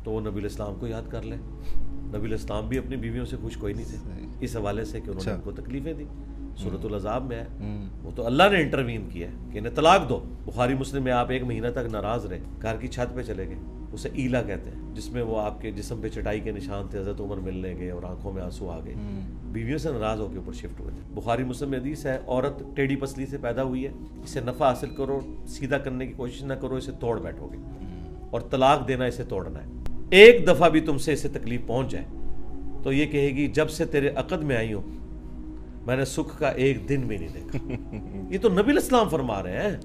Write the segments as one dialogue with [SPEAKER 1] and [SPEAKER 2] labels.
[SPEAKER 1] تو وہ نبی الاسلام کو یاد کر لیں. نبی الاسلام بھی اپنی بیویوں سے خوش کوئی نہیں تھے اس حوالے سے کہ انہوں نے ان کو تکلیفیں دی. سورۃ العذاب میں ہے وہ تو اللہ نے انٹروین کیا ہے کہ انہیں طلاق دو. بخاری مسلم میں آپ 1 مہینہ تک ناراض رہے, گھر کی چھت پہ چلے گئے, اسے ایلا کہتے ہیں, جس میں وہ آپ کے جسم پہ چٹائی کے نشان تھے. حضرت عمر ملنے گئے اور آنکھوں میں آنسو آ گئے, بیویوں سے ناراض ہو کے اوپر شفٹ ہوئے تھے. بخاری مسلم میں حدیث ہے, عورت ٹیڑھی پسلی سے پیدا ہوئی ہے, اسے نفع حاصل کرو, سیدھا کرنے کی کوشش نہ کرو, اسے توڑ بیٹھو گے, اور طلاق دینا اسے توڑنا ہے. ایک دفعہ بھی تم سے اسے تکلیف پہنچ جائے تو یہ کہے گی جب سے تیرے عقد میں آئی ہوں میں نے سکھ کا ایک دن بھی نہیں دیکھا. یہ تو نبی الاسلام فرما رہے ہیں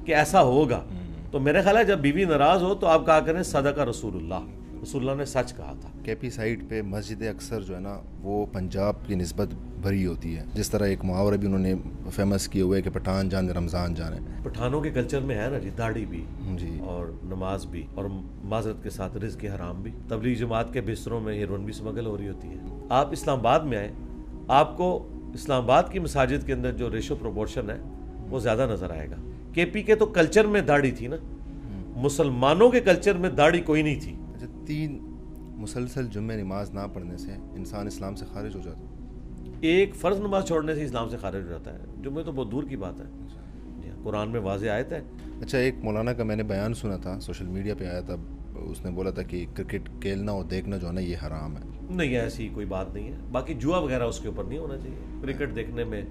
[SPEAKER 1] کہ ایسا ہوگا. تو میرے خیال ہے جب بیوی ناراض ہو تو آپ کہا کریں صدق رسول اللہ, رسول اللہ نے سچ کہا تھا.
[SPEAKER 2] کے پی سائڈ پہ مسجدیں اکثر جو ہے نا وہ پنجاب کی نسبت بھری ہوتی ہے. جس طرح ایک محاورہ بھی انہوں نے فیمس کیے ہوئے کہ پٹھان جانے رمضان جانے.
[SPEAKER 1] پٹھانوں کے کلچر میں ہے نا جی, داڑھی بھی
[SPEAKER 2] جی
[SPEAKER 1] اور نماز بھی, اور معذرت کے ساتھ رزق حرام بھی. تبلیغ جماعت کے بستروں میں ہیروئن بھی اسمگل ہو رہی ہوتی ہے. آپ اسلام آباد میں آئیں, آپ کو اسلام آباد کی مساجد کے اندر جو ریشو پروپورشن ہے وہ زیادہ نظر آئے گا. کے پی کے تو کلچر میں داڑھی تھی نا, مسلمانوں کے کلچر میں داڑھی کوئی نہیں تھی.
[SPEAKER 2] اچھا, 3 مسلسل جمعہ نماز نہ پڑھنے سے انسان اسلام سے خارج ہو جاتا ہے؟
[SPEAKER 1] ایک فرض نماز چھوڑنے سے اسلام سے خارج ہو جاتا ہے, جمعہ تو بہت دور کی بات ہے. قرآن میں واضح آیت ہے.
[SPEAKER 2] اچھا, ایک مولانا کا میں نے بیان سنا تھا, سوشل میڈیا پہ آیا تھا, اس نے بولا تھا کہ کرکٹ کھیلنا اور دیکھنا جو ہے نا یہ حرام ہے.
[SPEAKER 1] نہیں, ایسی کوئی بات نہیں ہے. باقی جوا وغیرہ اس کے اوپر نہیں ہونا چاہیے. کرکٹ دیکھنے میں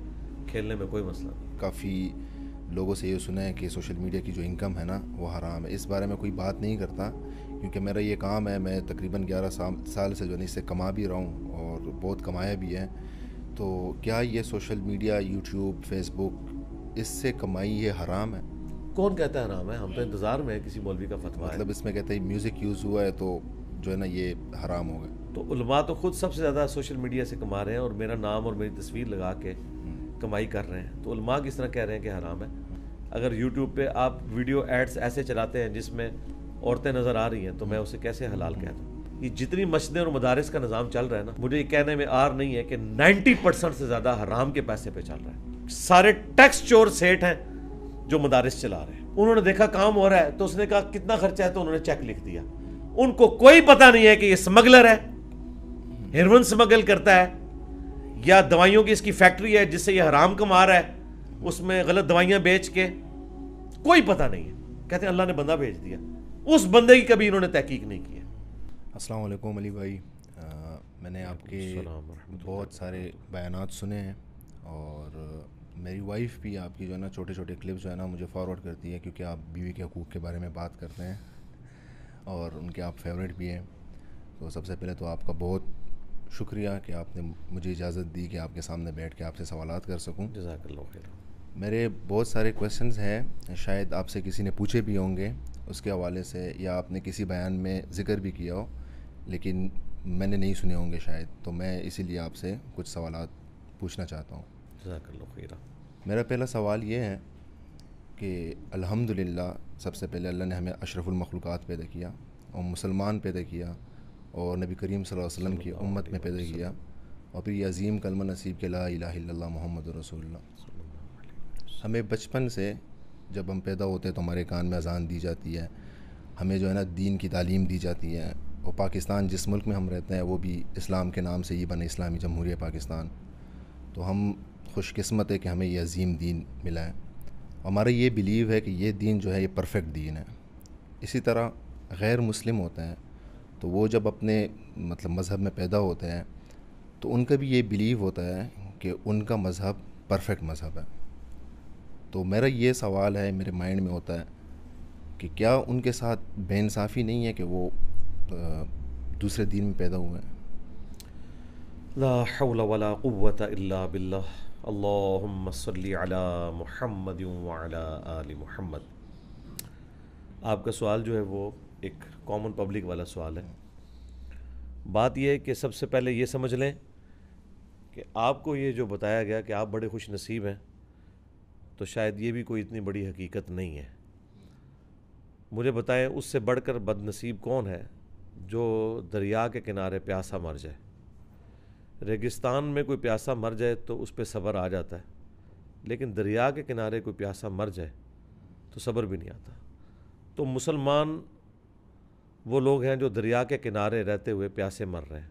[SPEAKER 1] کھیلنے میں کوئی مسئلہ نہیں.
[SPEAKER 2] کافی لوگوں سے یہ سنا ہے کہ سوشل میڈیا کی جو انکم ہے نا وہ حرام ہے. اس بارے میں کوئی بات نہیں کرتا کیونکہ میرا یہ کام ہے. میں تقریباً 11 سال سے جو ہے اس سے کما بھی رہا ہوں اور بہت کمایا بھی ہے. تو کیا یہ سوشل میڈیا, یوٹیوب, فیس بک, اس سے کمائی یہ حرام ہے؟
[SPEAKER 1] کون کہتا ہے حرام ہے؟ ہم تو انتظار میں ہے کسی مولوی کا فتویٰ ہے.
[SPEAKER 2] مطلب اس میں کہتے ہیں میوزک یوز ہوا ہے تو جو ہے نا یہ حرام ہو گیا.
[SPEAKER 1] تو علماء تو خود سب سے زیادہ سوشل میڈیا سے کما رہے ہیں اور میرا نام اور میری تصویر لگا کے کمائی کر رہے ہیں. تو علماء کس طرح کہہ رہے ہیں کہ حرام ہے؟ اگر یوٹیوب پہ آپ ویڈیو ایڈز ایسے چلاتے ہیں جس میں عورتیں نظر آ رہی ہیں تو میں اسے کیسے حلال کہہ دوں؟ یہ جتنی مسجدیں اور مدارس کا نظام چل رہا ہے نا, مجھے یہ کہنے میں آر نہیں ہے کہ 90% سے زیادہ حرام کے پیسے پہ چل رہا ہے. سارے ٹیکس چور سیٹ ہیں جو مدارس چلا رہے ہیں. انہوں نے دیکھا کام ہو رہا ہے تو اس نے کہا کتنا خرچہ ہے, تو انہوں نے چیک لکھ دیا. ان کو کوئی پتہ نہیں ہے کہ یہ سمگلر ہے, ہیروئن سمگل کرتا ہے, یا دوائیوں کی اس کی فیکٹری ہے جس سے یہ حرام کما رہا ہے, اس میں غلط دوائیاں بیچ کے. کوئی پتہ نہیں ہے. کہتے ہیں اللہ نے بندہ بھیج دیا, اس بندے کی کبھی انہوں نے تحقیق نہیں کی ہے.
[SPEAKER 2] السلام علیکم علی بھائی. میں نے آپ کے بہت سارے بیانات سنے ہیں اور میری وائف بھی آپ کی جو ہے نا چھوٹے چھوٹے کلپس جو ہے نا مجھے فارورڈ کرتی ہے کیونکہ آپ بیوی کے حقوق کے بارے میں بات کرتے ہیں اور ان کے آپ فیوریٹ بھی ہیں. تو سب سے پہلے تو آپ کا بہت شکریہ کہ آپ نے مجھے اجازت دی کہ آپ کے سامنے بیٹھ کے آپ سے سوالات کر سکوں.
[SPEAKER 1] جزاک اللہ خیر.
[SPEAKER 2] میرے بہت سارے کویشچنز ہیں, شاید آپ سے کسی نے پوچھے بھی ہوں گے اس کے حوالے سے, یا آپ نے کسی بیان میں ذکر بھی کیا ہو لیکن میں نے نہیں سنے ہوں گے شاید, تو میں اسی لیے آپ سے کچھ سوالات پوچھنا چاہتا ہوں.
[SPEAKER 1] جزاک اللہ خیر.
[SPEAKER 2] میرا پہلا سوال یہ ہے کہ الحمدللہ سب سے پہلے اللہ نے ہمیں اشرف المخلوقات پیدا کیا اور مسلمان پیدا کیا اور نبی کریم صلی اللہ علیہ وسلم کی امت میں پیدا کیا, اور پھر یہ عظیم کلمہ نصیب کہ لا الہ الا اللہ محمد رسول اللہ. ہمیں بچپن سے جب ہم پیدا ہوتے ہیں تو ہمارے کان میں اذان دی جاتی ہے, ہمیں جو ہے نا دین کی تعلیم دی جاتی ہے, اور پاکستان جس ملک میں ہم رہتے ہیں وہ بھی اسلام کے نام سے ہی بنا, اسلامی جمہوریہ پاکستان. تو ہم خوش قسمت ہے کہ ہمیں یہ عظیم دین ملا ہے. ہمارا یہ بیلیو ہے کہ یہ دین جو ہے یہ پرفیکٹ دین ہے. اسی طرح غیر مسلم ہوتے ہیں تو وہ جب اپنے مطلب مذہب میں پیدا ہوتے ہیں تو ان کا بھی یہ بیلیو ہوتا ہے کہ ان کا مذہب پرفیکٹ مذہب ہے. تو میرا یہ سوال ہے, میرے مائنڈ میں ہوتا ہے کہ کیا ان کے ساتھ بے انصافی نہیں ہے کہ وہ دوسرے دین میں پیدا ہوئے ہیں؟
[SPEAKER 1] لا حول ولا قوة الا باللہ. اللہم صلی علی محمد وعلی آل محمد. آپ کا سوال جو ہے وہ ایک کامن پبلک والا سوال ہے. بات یہ ہے کہ سب سے پہلے یہ سمجھ لیں کہ آپ کو یہ جو بتایا گیا کہ آپ بڑے خوش نصیب ہیں, تو شاید یہ بھی کوئی اتنی بڑی حقیقت نہیں ہے. مجھے بتائیں اس سے بڑھ کر بد نصیب کون ہے جو دریا کے کنارے پیاسا مر جائے. ریگستان میں کوئی پیاسا مر جائے تو اس پہ صبر آ جاتا ہے, لیکن دریا کے کنارے کوئی پیاسا مر جائے تو صبر بھی نہیں آتا. تو مسلمان وہ لوگ ہیں جو دریا کے کنارے رہتے ہوئے پیاسے مر رہے ہیں۔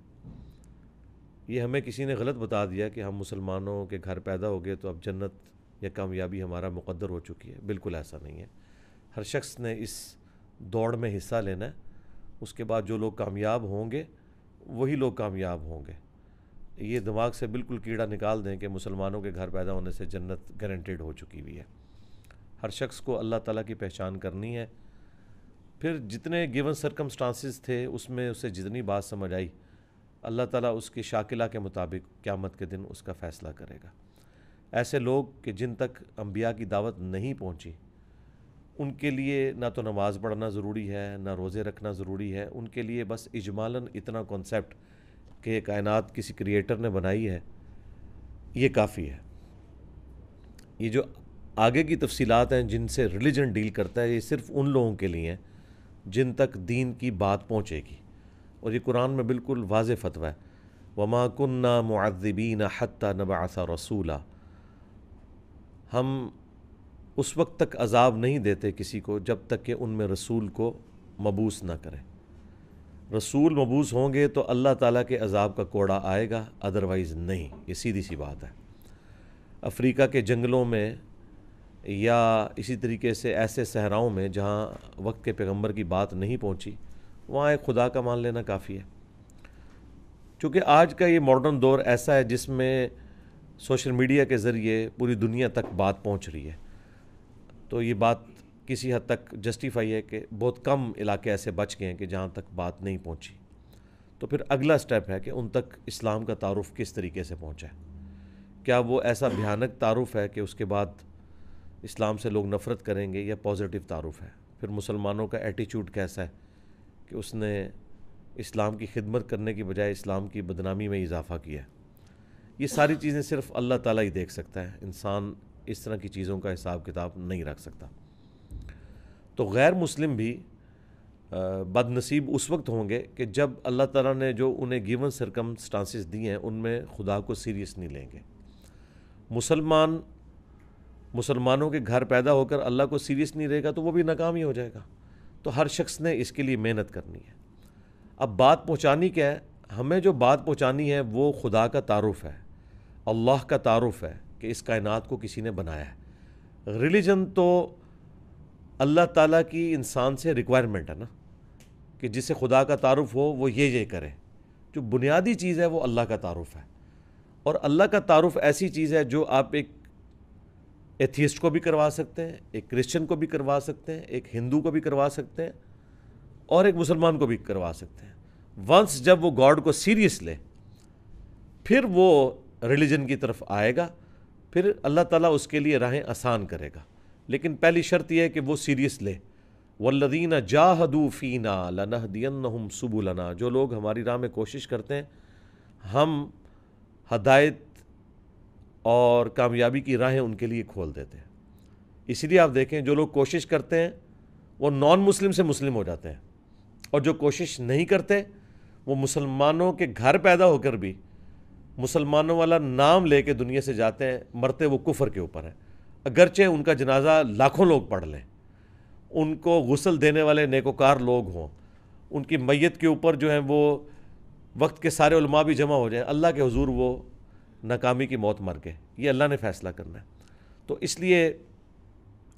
[SPEAKER 1] یہ ہمیں کسی نے غلط بتا دیا کہ ہم مسلمانوں کے گھر پیدا ہو گئے تو اب جنت یا کامیابی ہمارا مقدر ہو چکی ہے۔ بالکل ایسا نہیں ہے۔ ہر شخص نے اس دوڑ میں حصہ لینا ہے، اس کے بعد جو لوگ کامیاب ہوں گے وہی لوگ کامیاب ہوں گے۔ یہ دماغ سے بالکل کیڑا نکال دیں کہ مسلمانوں کے گھر پیدا ہونے سے جنت گارنٹیڈ ہو چکی ہوئی ہے۔ ہر شخص کو اللہ تعالیٰ کی پہچان کرنی ہے، پھر جتنے گیون سرکمسٹانسز تھے اس میں اسے جتنی بات سمجھ آئی، اللہ تعالیٰ اس کی شاکلہ کے مطابق قیامت کے دن اس کا فیصلہ کرے گا۔ ایسے لوگ کہ جن تک انبیاء کی دعوت نہیں پہنچی، ان کے لیے نہ تو نماز پڑھنا ضروری ہے، نہ روزے رکھنا ضروری ہے، ان کے لیے بس اجمالاً اتنا کانسیپٹ کہ کائنات کسی کریٹر نے بنائی ہے یہ کافی ہے۔ یہ جو آگے کی تفصیلات ہیں جن سے ریلیجن ڈیل کرتا ہے، یہ صرف ان لوگوں کے لیے ہیں جن تک دین کی بات پہنچے گی، اور یہ قرآن میں بالکل واضح فتویٰ ہے، وَمَا كُنَّا مُعَذِّبِينَ حَتَّى نَبْعَثَ رَسُولًا۔ ہم اس وقت تک عذاب نہیں دیتے کسی کو جب تک کہ ان میں رسول کو مبعوث نہ کرے۔ رسول مبعوث ہوں گے تو اللہ تعالیٰ کے عذاب کا کوڑا آئے گا، ادروائز نہیں۔ یہ سیدھی سی بات ہے۔ افریقہ کے جنگلوں میں یا اسی طریقے سے ایسے صحراؤں میں جہاں وقت کے پیغمبر کی بات نہیں پہنچی، وہاں ایک خدا کا مان لینا کافی ہے۔ چونکہ آج کا یہ ماڈرن دور ایسا ہے جس میں سوشل میڈیا کے ذریعے پوری دنیا تک بات پہنچ رہی ہے، تو یہ بات کسی حد تک جسٹیفائی ہے کہ بہت کم علاقے ایسے بچ گئے ہیں کہ جہاں تک بات نہیں پہنچی۔ تو پھر اگلا سٹیپ ہے کہ ان تک اسلام کا تعارف کس طریقے سے پہنچا ہے۔ کیا وہ ایسا بھیانک تعارف ہے کہ اس کے بعد اسلام سے لوگ نفرت کریں گے، یا پازیٹیو تعارف ہے؟ پھر مسلمانوں کا ایٹیچیوڈ کیسا ہے کہ اس نے اسلام کی خدمت کرنے کی بجائے اسلام کی بدنامی میں اضافہ کیا ہے؟ یہ ساری چیزیں صرف اللہ تعالیٰ ہی دیکھ سکتا ہے، انسان اس طرح کی چیزوں کا حساب کتاب نہیں رکھ سکتا۔ تو غیر مسلم بھی بد نصیب اس وقت ہوں گے کہ جب اللہ تعالیٰ نے جو انہیں گیون سرکمسٹانسز دی ہیں ان میں خدا کو سیریس نہیں لیں گے۔ مسلمانوں کے گھر پیدا ہو کر اللہ کو سیریس نہیں رہے گا تو وہ بھی ناکام ہی ہو جائے گا۔ تو ہر شخص نے اس کے لیے محنت کرنی ہے۔ اب بات پہنچانی کیا ہے؟ ہمیں جو بات پہنچانی ہے وہ خدا کا تعارف ہے، اللہ کا تعارف ہے کہ اس کائنات کو کسی نے بنایا ہے۔ ریلیجن تو اللہ تعالیٰ کی انسان سے ریکوائرمنٹ ہے نا، کہ جس سے خدا کا تعارف ہو وہ یہ کرے۔ جو بنیادی چیز ہے وہ اللہ کا تعارف ہے، اور اللہ کا تعارف ایسی چیز ہے جو آپ ایک ایتھیسٹ کو بھی کروا سکتے ہیں، ایک کرسچن کو بھی کروا سکتے ہیں، ایک ہندو کو بھی کروا سکتے ہیں، اور ایک مسلمان کو بھی کروا سکتے ہیں۔ ونس جب وہ گاڈ کو سیریس لے پھر وہ ریلیجن کی طرف آئے گا، پھر اللہ تعالیٰ اس کے لیے راہیں آسان کرے گا، لیکن پہلی شرط یہ ہے کہ وہ سیریس لے۔ وَالَّذِينَ جَاهَدُوا فِينَا لَنَهْدِيَنَّهُمْ سُبُلَنَا۔ جو لوگ ہماری راہ میں کوشش کرتے ہیں ہم ہدایت اور کامیابی کی راہیں ان کے لیے کھول دیتے ہیں۔ اسی لیے آپ دیکھیں جو لوگ کوشش کرتے ہیں وہ نان مسلم سے مسلم ہو جاتے ہیں، اور جو کوشش نہیں کرتے وہ مسلمانوں کے گھر پیدا ہو کر بھی مسلمانوں والا نام لے کے دنیا سے جاتے ہیں، مرتے وہ کفر کے اوپر ہیں، اگرچہ ان کا جنازہ لاکھوں لوگ پڑھ لیں، ان کو غسل دینے والے نیکوکار لوگ ہوں، ان کی میت کے اوپر جو ہیں وہ وقت کے سارے علماء بھی جمع ہو جائیں، اللہ کے حضور وہ ناکامی کی موت مر گئے۔ یہ اللہ نے فیصلہ کرنا ہے۔ تو اس لیے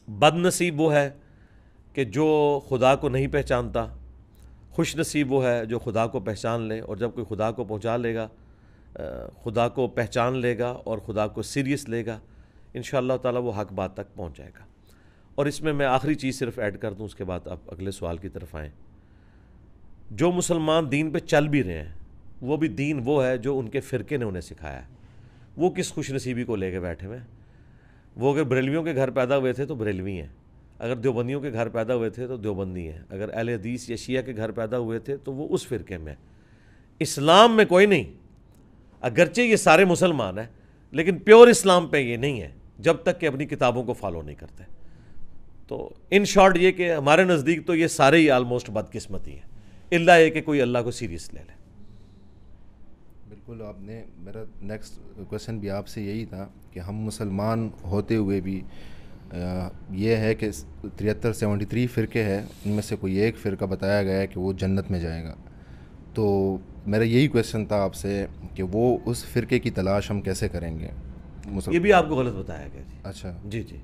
[SPEAKER 1] بد نصیب وہ ہے کہ جو خدا کو نہیں پہچانتا، خوش نصیب وہ ہے جو خدا کو پہچان لے، اور جب کوئی خدا کو پہنچا لے گا، خدا کو پہچان لے گا اور خدا کو سیریس لے گا، انشاءاللہ تعالیٰ وہ حق بات تک پہنچ جائے گا۔ اور اس میں آخری چیز صرف ایڈ کر دوں، اس کے بعد آپ اگلے سوال کی طرف آئیں۔ جو مسلمان دین پہ چل بھی رہے ہیں وہ بھی دین وہ ہے جو ان کے فرقے نے انہیں سکھایا ہے۔ وہ کس خوش نصیبی کو لے کے بیٹھے ہوئے ہیں؟ وہ اگر بریلویوں کے گھر پیدا ہوئے تھے تو بریلوی ہیں، اگر دیوبندیوں کے گھر پیدا ہوئے تھے تو دیوبندی ہیں، اگر اہل حدیث یا شیعہ کے گھر پیدا ہوئے تھے تو وہ اس فرقے میں۔ اسلام میں کوئی نہیں، اگرچہ یہ سارے مسلمان ہیں لیکن پیور اسلام پہ یہ نہیں ہے جب تک کہ اپنی کتابوں کو فالو نہیں کرتے۔ تو ان شارٹ یہ کہ ہمارے نزدیک تو یہ سارے ہی آلموسٹ بدقسمتی ہیں، الا یہ کہ کوئی اللہ کو سیریس لے لے۔
[SPEAKER 2] بالکل، آپ نے میرا نیکسٹ کویشچن بھی آپ سے یہی تھا کہ ہم مسلمان ہوتے ہوئے بھی یہ ہے کہ 73 فرقے ہیں، ان میں سے کوئی ایک فرقہ بتایا گیا ہے کہ وہ جنت میں جائے گا. تو میرا یہی کویشچن تھا آپ سے کہ وہ اس فرقے کی تلاش ہم کیسے کریں گے؟
[SPEAKER 1] یہ بھی آپ کو غلط بتایا گیا جی.
[SPEAKER 2] اچھا
[SPEAKER 1] جی جی،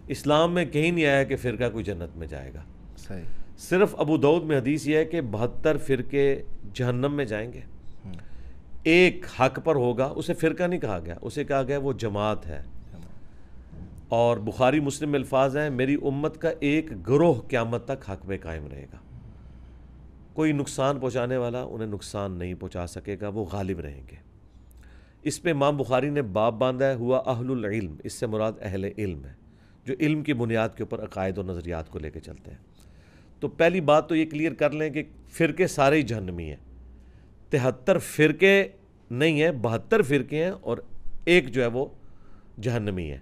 [SPEAKER 1] اسلام میں کہیں نہیں آیا کہ فرقہ کوئی جنت میں جائے گا.
[SPEAKER 2] صحیح.
[SPEAKER 1] صرف ابو داؤد میں حدیث یہ ہے کہ 72 فرقے جہنم میں جائیں گے، ایک حق پر ہوگا. اسے فرقہ نہیں کہا گیا، اسے کہا گیا وہ جماعت ہے. اور بخاری مسلم میں الفاظ ہیں میری امت کا ایک گروہ قیامت تک حق میں قائم رہے گا. کوئی نقصان پہنچانے والا انہیں نقصان نہیں پہنچا سکے گا، وہ غالب رہیں گے. اس پہ امام بخاری نے باب باندھا ہے ہوا اہل العلم، اس سے مراد اہل علم ہے جو علم کی بنیاد کے اوپر عقائد و نظریات کو لے کے چلتے ہیں. تو پہلی بات تو یہ کلیئر کر لیں کہ فرقے سارے ہی جہنمی ہیں. 73 فرقے نہیں ہیں، 72 فرقے ہیں اور ایک جو ہے وہ جہنمی ہے.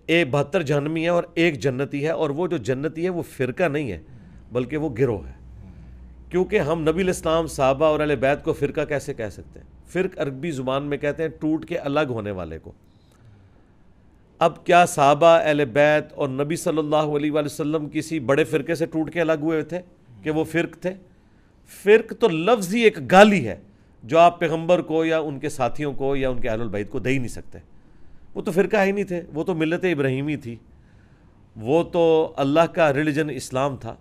[SPEAKER 1] 72 جہنمی ہیں اور ایک جنتی ہے، اور وہ جو جنتی ہے وہ فرقہ نہیں ہے بلکہ وہ گروہ ہے. کیونکہ ہم نبی الاسلام صحابہ اور اہل بیت کو فرقہ کیسے کہہ سکتے ہیں؟ فرق عربی زبان میں کہتے ہیں ٹوٹ کے الگ ہونے والے کو. اب کیا صحابہ اہل بیت اور نبی صلی اللہ علیہ وآلہ وسلم کسی بڑے فرقے سے ٹوٹ کے الگ ہوئے تھے کہ وہ فرق تھے؟ فرق تو لفظ ہی ایک گالی ہے جو آپ پیغمبر کو یا ان کے ساتھیوں کو یا ان کے اہل البیت کو دے ہی نہیں سکتے. وہ تو فرقہ ہی نہیں تھے، وہ تو ملت ابراہیمی تھی، وہ تو اللہ کا ریلیجن اسلام تھا.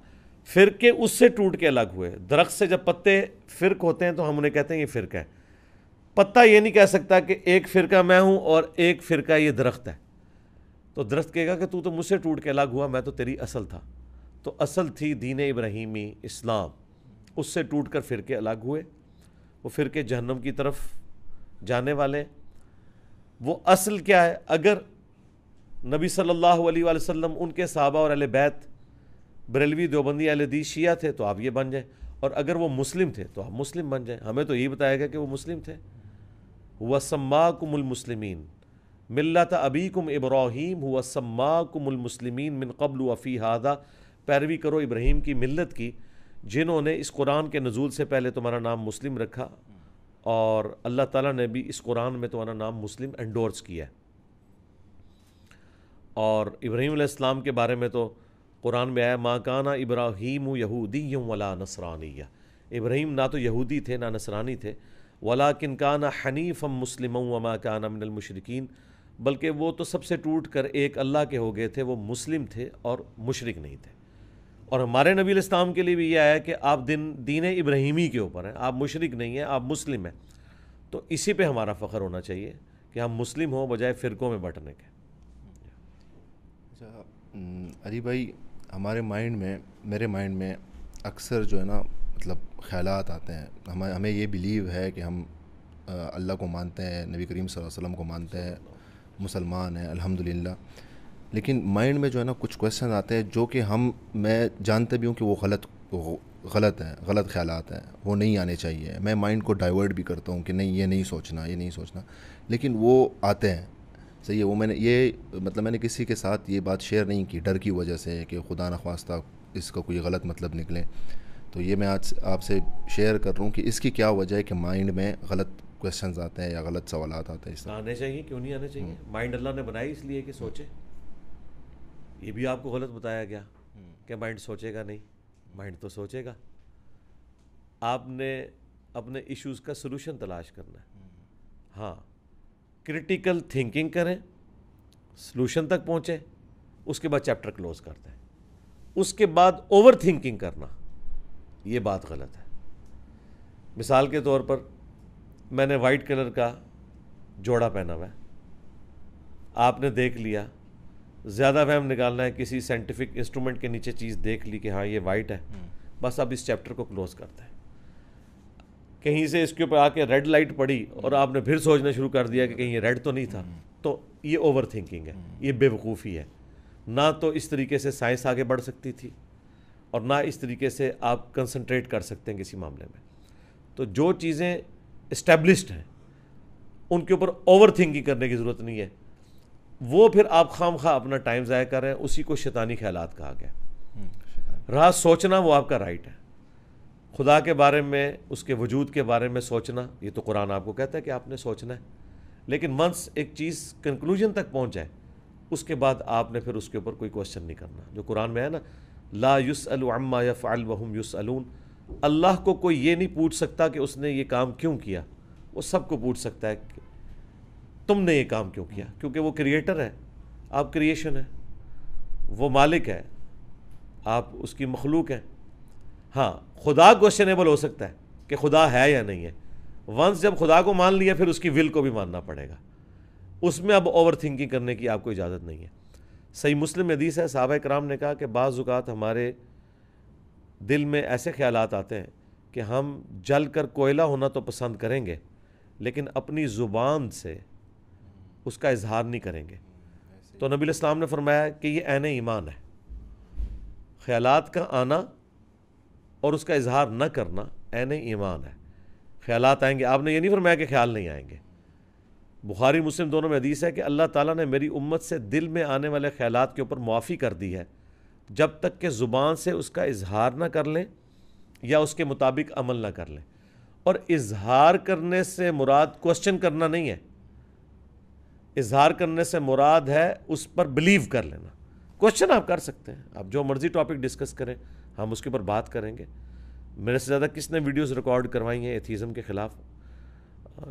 [SPEAKER 1] فرقے اس سے ٹوٹ کے الگ ہوئے. درخت سے جب پتے فرق ہوتے ہیں تو ہم انہیں کہتے ہیں یہ فرقہ ہے. پتا یہ نہیں کہہ سکتا کہ ایک فرقہ میں ہوں اور ایک فرقہ یہ درخت ہے. تو درخت کہے گا کہ تو مجھ سے ٹوٹ کے الگ ہوا، میں تو تیری اصل تھا. تو اصل تھی دین ابراہیمی اسلام، اس سے ٹوٹ کر فرقے الگ ہوئے. وہ فرقے جہنم کی طرف جانے والے. وہ اصل کیا ہے؟ اگر نبی صلی اللہ علیہ وآلہ وسلم ان کے صحابہ اور اہل بیت بریلوی دیوبندی اہل حدیث شیعہ تھے تو آپ یہ بن جائیں، اور اگر وہ مسلم تھے تو آپ مسلم بن جائیں. ہمیں تو یہی بتایا گیا کہ وہ مسلم تھے. وَسَمَّاكُمُ الْمُسْلِمِينَ ملت ابیکم ابراہیم هو سماکم المسلمین من قبل وفی ہذا. پیروی کرو ابراہیم کی ملت کی جنہوں نے اس قرآن کے نزول سے پہلے تمہارا نام مسلم رکھا، اور اللہ تعالیٰ نے بھی اس قرآن میں تمہارا نام مسلم انڈورس کیا ہے. اور ابراہیم علیہ السلام کے بارے میں تو قرآن میں آیا ما کان ابراہیم یہودی ولا نصرانی. ابراہیم نہ تو یہودی تھے نہ نصرانی تھے. ولیکن کان حنیفا مسلما وما کان من المشرکین، بلکہ وہ تو سب سے ٹوٹ کر ایک اللہ کے ہو گئے تھے، وہ مسلم تھے اور مشرک نہیں تھے. اور ہمارے نبی علیہ السلام کے لیے بھی یہ آیا کہ آپ دین ابراہیمی کے اوپر ہیں، آپ مشرک نہیں ہیں، آپ مسلم ہیں. تو اسی پہ ہمارا فخر ہونا چاہیے کہ ہم مسلم ہوں بجائے فرقوں میں بٹنے کے.
[SPEAKER 2] اچھا علی بھائی، ہمارے مائنڈ میں، میرے مائنڈ میں اکثر جو ہے نا مطلب خیالات آتے ہیں. ہمیں یہ بلیو ہے کہ ہم اللہ کو مانتے ہیں، نبی کریم صلی اللہ علیہ وسلم کو مانتے ہیں، مسلمان ہیں الحمدللہ. لیکن مائنڈ میں جو ہے نا کچھ کویشچن آتے ہیں جو کہ میں جانتے بھی ہوں کہ وہ غلط ہیں، غلط خیالات ہیں، وہ نہیں آنے چاہیے. میں مائنڈ کو ڈائیورٹ بھی کرتا ہوں کہ نہیں یہ نہیں سوچنا، یہ نہیں سوچنا، لیکن وہ آتے ہیں. صحیح ہے. وہ میں نے کسی کے ساتھ یہ بات شیئر نہیں کی ڈر کی وجہ سے کہ خدا نخواستہ اس کا کوئی غلط مطلب نکلے. تو یہ میں آج آپ سے شیئر کر رہا ہوں کہ اس کی کیا وجہ ہے کہ مائنڈ میں غلط کویشچنز آتے ہیں یا غلط سوالات آتے ہیں.
[SPEAKER 1] آنے چاہیے، کیوں نہیں آنے چاہیے؟ مائنڈ اللہ نے بنائی اس لیے کہ سوچے. یہ بھی آپ کو غلط بتایا گیا کہ مائنڈ سوچے گا نہیں. مائنڈ تو سوچے گا. آپ نے اپنے ایشوز کا سلوشن تلاش کرنا ہے. ہاں، کرٹیکل تھنکنگ کریں، سلوشن تک پہنچیں، اس کے بعد چیپٹر کلوز کرتے ہیں. اس کے بعد اوور تھنکنگ کرنا، یہ بات غلط ہے. مثال کے طور پر میں نے وائٹ کلر کا جوڑا پہنا ہوا ہے، آپ نے دیکھ لیا، زیادہ فہم نکالنا ہے، کسی سائنٹیفک انسٹرومنٹ کے نیچے چیز دیکھ لی کہ ہاں یہ وائٹ ہے، بس اب اس چیپٹر کو کلوز کرتے ہیں. کہیں سے اس کے اوپر آ کے ریڈ لائٹ پڑی اور آپ نے پھر سوچنا شروع کر دیا کہ کہیں یہ ریڈ تو نہیں تھا، تو یہ اوور تھنکنگ ہے، یہ بے وقوفی ہے. نہ تو اس طریقے سے سائنس آگے بڑھ سکتی تھی اور نہ اس طریقے سے آپ کنسنٹریٹ کر سکتے ہیں کسی معاملے میں. تو جو چیزیں اسٹیبلشڈ ہیں ان کے اوپر اوور تھنکنگ کرنے کی ضرورت نہیں ہے. وہ پھر آپ خام خواہ اپنا ٹائم ضائع کر رہے ہیں، اسی کو شیطانی خیالات کہا گیا. رہا سوچنا، وہ آپ کا رائٹ ہے. خدا کے بارے میں، اس کے وجود کے بارے میں سوچنا، یہ تو قرآن آپ کو کہتا ہے کہ آپ نے سوچنا ہے. لیکن ونس ایک چیز کنکلوژن تک پہنچ جائے اس کے بعد آپ نے پھر اس کے اوپر کوئی کوشچن نہیں کرنا. جو قرآن میں ہے نا لا یسأل عما یفعل وہم یسألون, اللہ کو کوئی یہ نہیں پوچھ سکتا کہ اس نے یہ کام کیوں کیا, وہ سب کو پوچھ سکتا ہے کہ تم نے یہ کام کیوں کیا, کیونکہ وہ کریٹر ہے, آپ کریشن ہے, وہ مالک ہے, آپ اس کی مخلوق ہیں. ہاں خدا کوشچنیبل ہو سکتا ہے کہ خدا ہے یا نہیں ہے, ونس جب خدا کو مان لیا پھر اس کی ول کو بھی ماننا پڑے گا, اس میں اب اوور تھنکنگ کرنے کی آپ کو اجازت نہیں ہے. صحیح مسلم حدیث ہے, صحابہ کرام نے کہا کہ بعض اوقات ہمارے دل میں ایسے خیالات آتے ہیں کہ ہم جل کر کوئلہ ہونا تو پسند کریں گے لیکن اپنی زبان سے اس کا اظہار نہیں کریں گے. تو نبی الاسلام نے فرمایا کہ یہ عین ایمان ہے, خیالات کا آنا اور اس کا اظہار نہ کرنا عین ایمان ہے. خیالات آئیں گے, آپ نے یہ نہیں فرمایا کہ خیال نہیں آئیں گے. بخاری مسلم دونوں میں حدیث ہے کہ اللہ تعالیٰ نے میری امت سے دل میں آنے والے خیالات کے اوپر معافی کر دی ہے جب تک کہ زبان سے اس کا اظہار نہ کر لیں یا اس کے مطابق عمل نہ کر لیں. اور اظہار کرنے سے مراد کوسچن کرنا نہیں ہے, اظہار کرنے سے مراد ہے اس پر بلیو کر لینا. کوسچن آپ کر سکتے ہیں, آپ جو مرضی ٹاپک ڈسکس کریں, ہم اس کے اوپر بات کریں گے. میرے سے زیادہ کس نے ویڈیوز ریکارڈ کروائی ہیں ایتھیزم کے خلاف,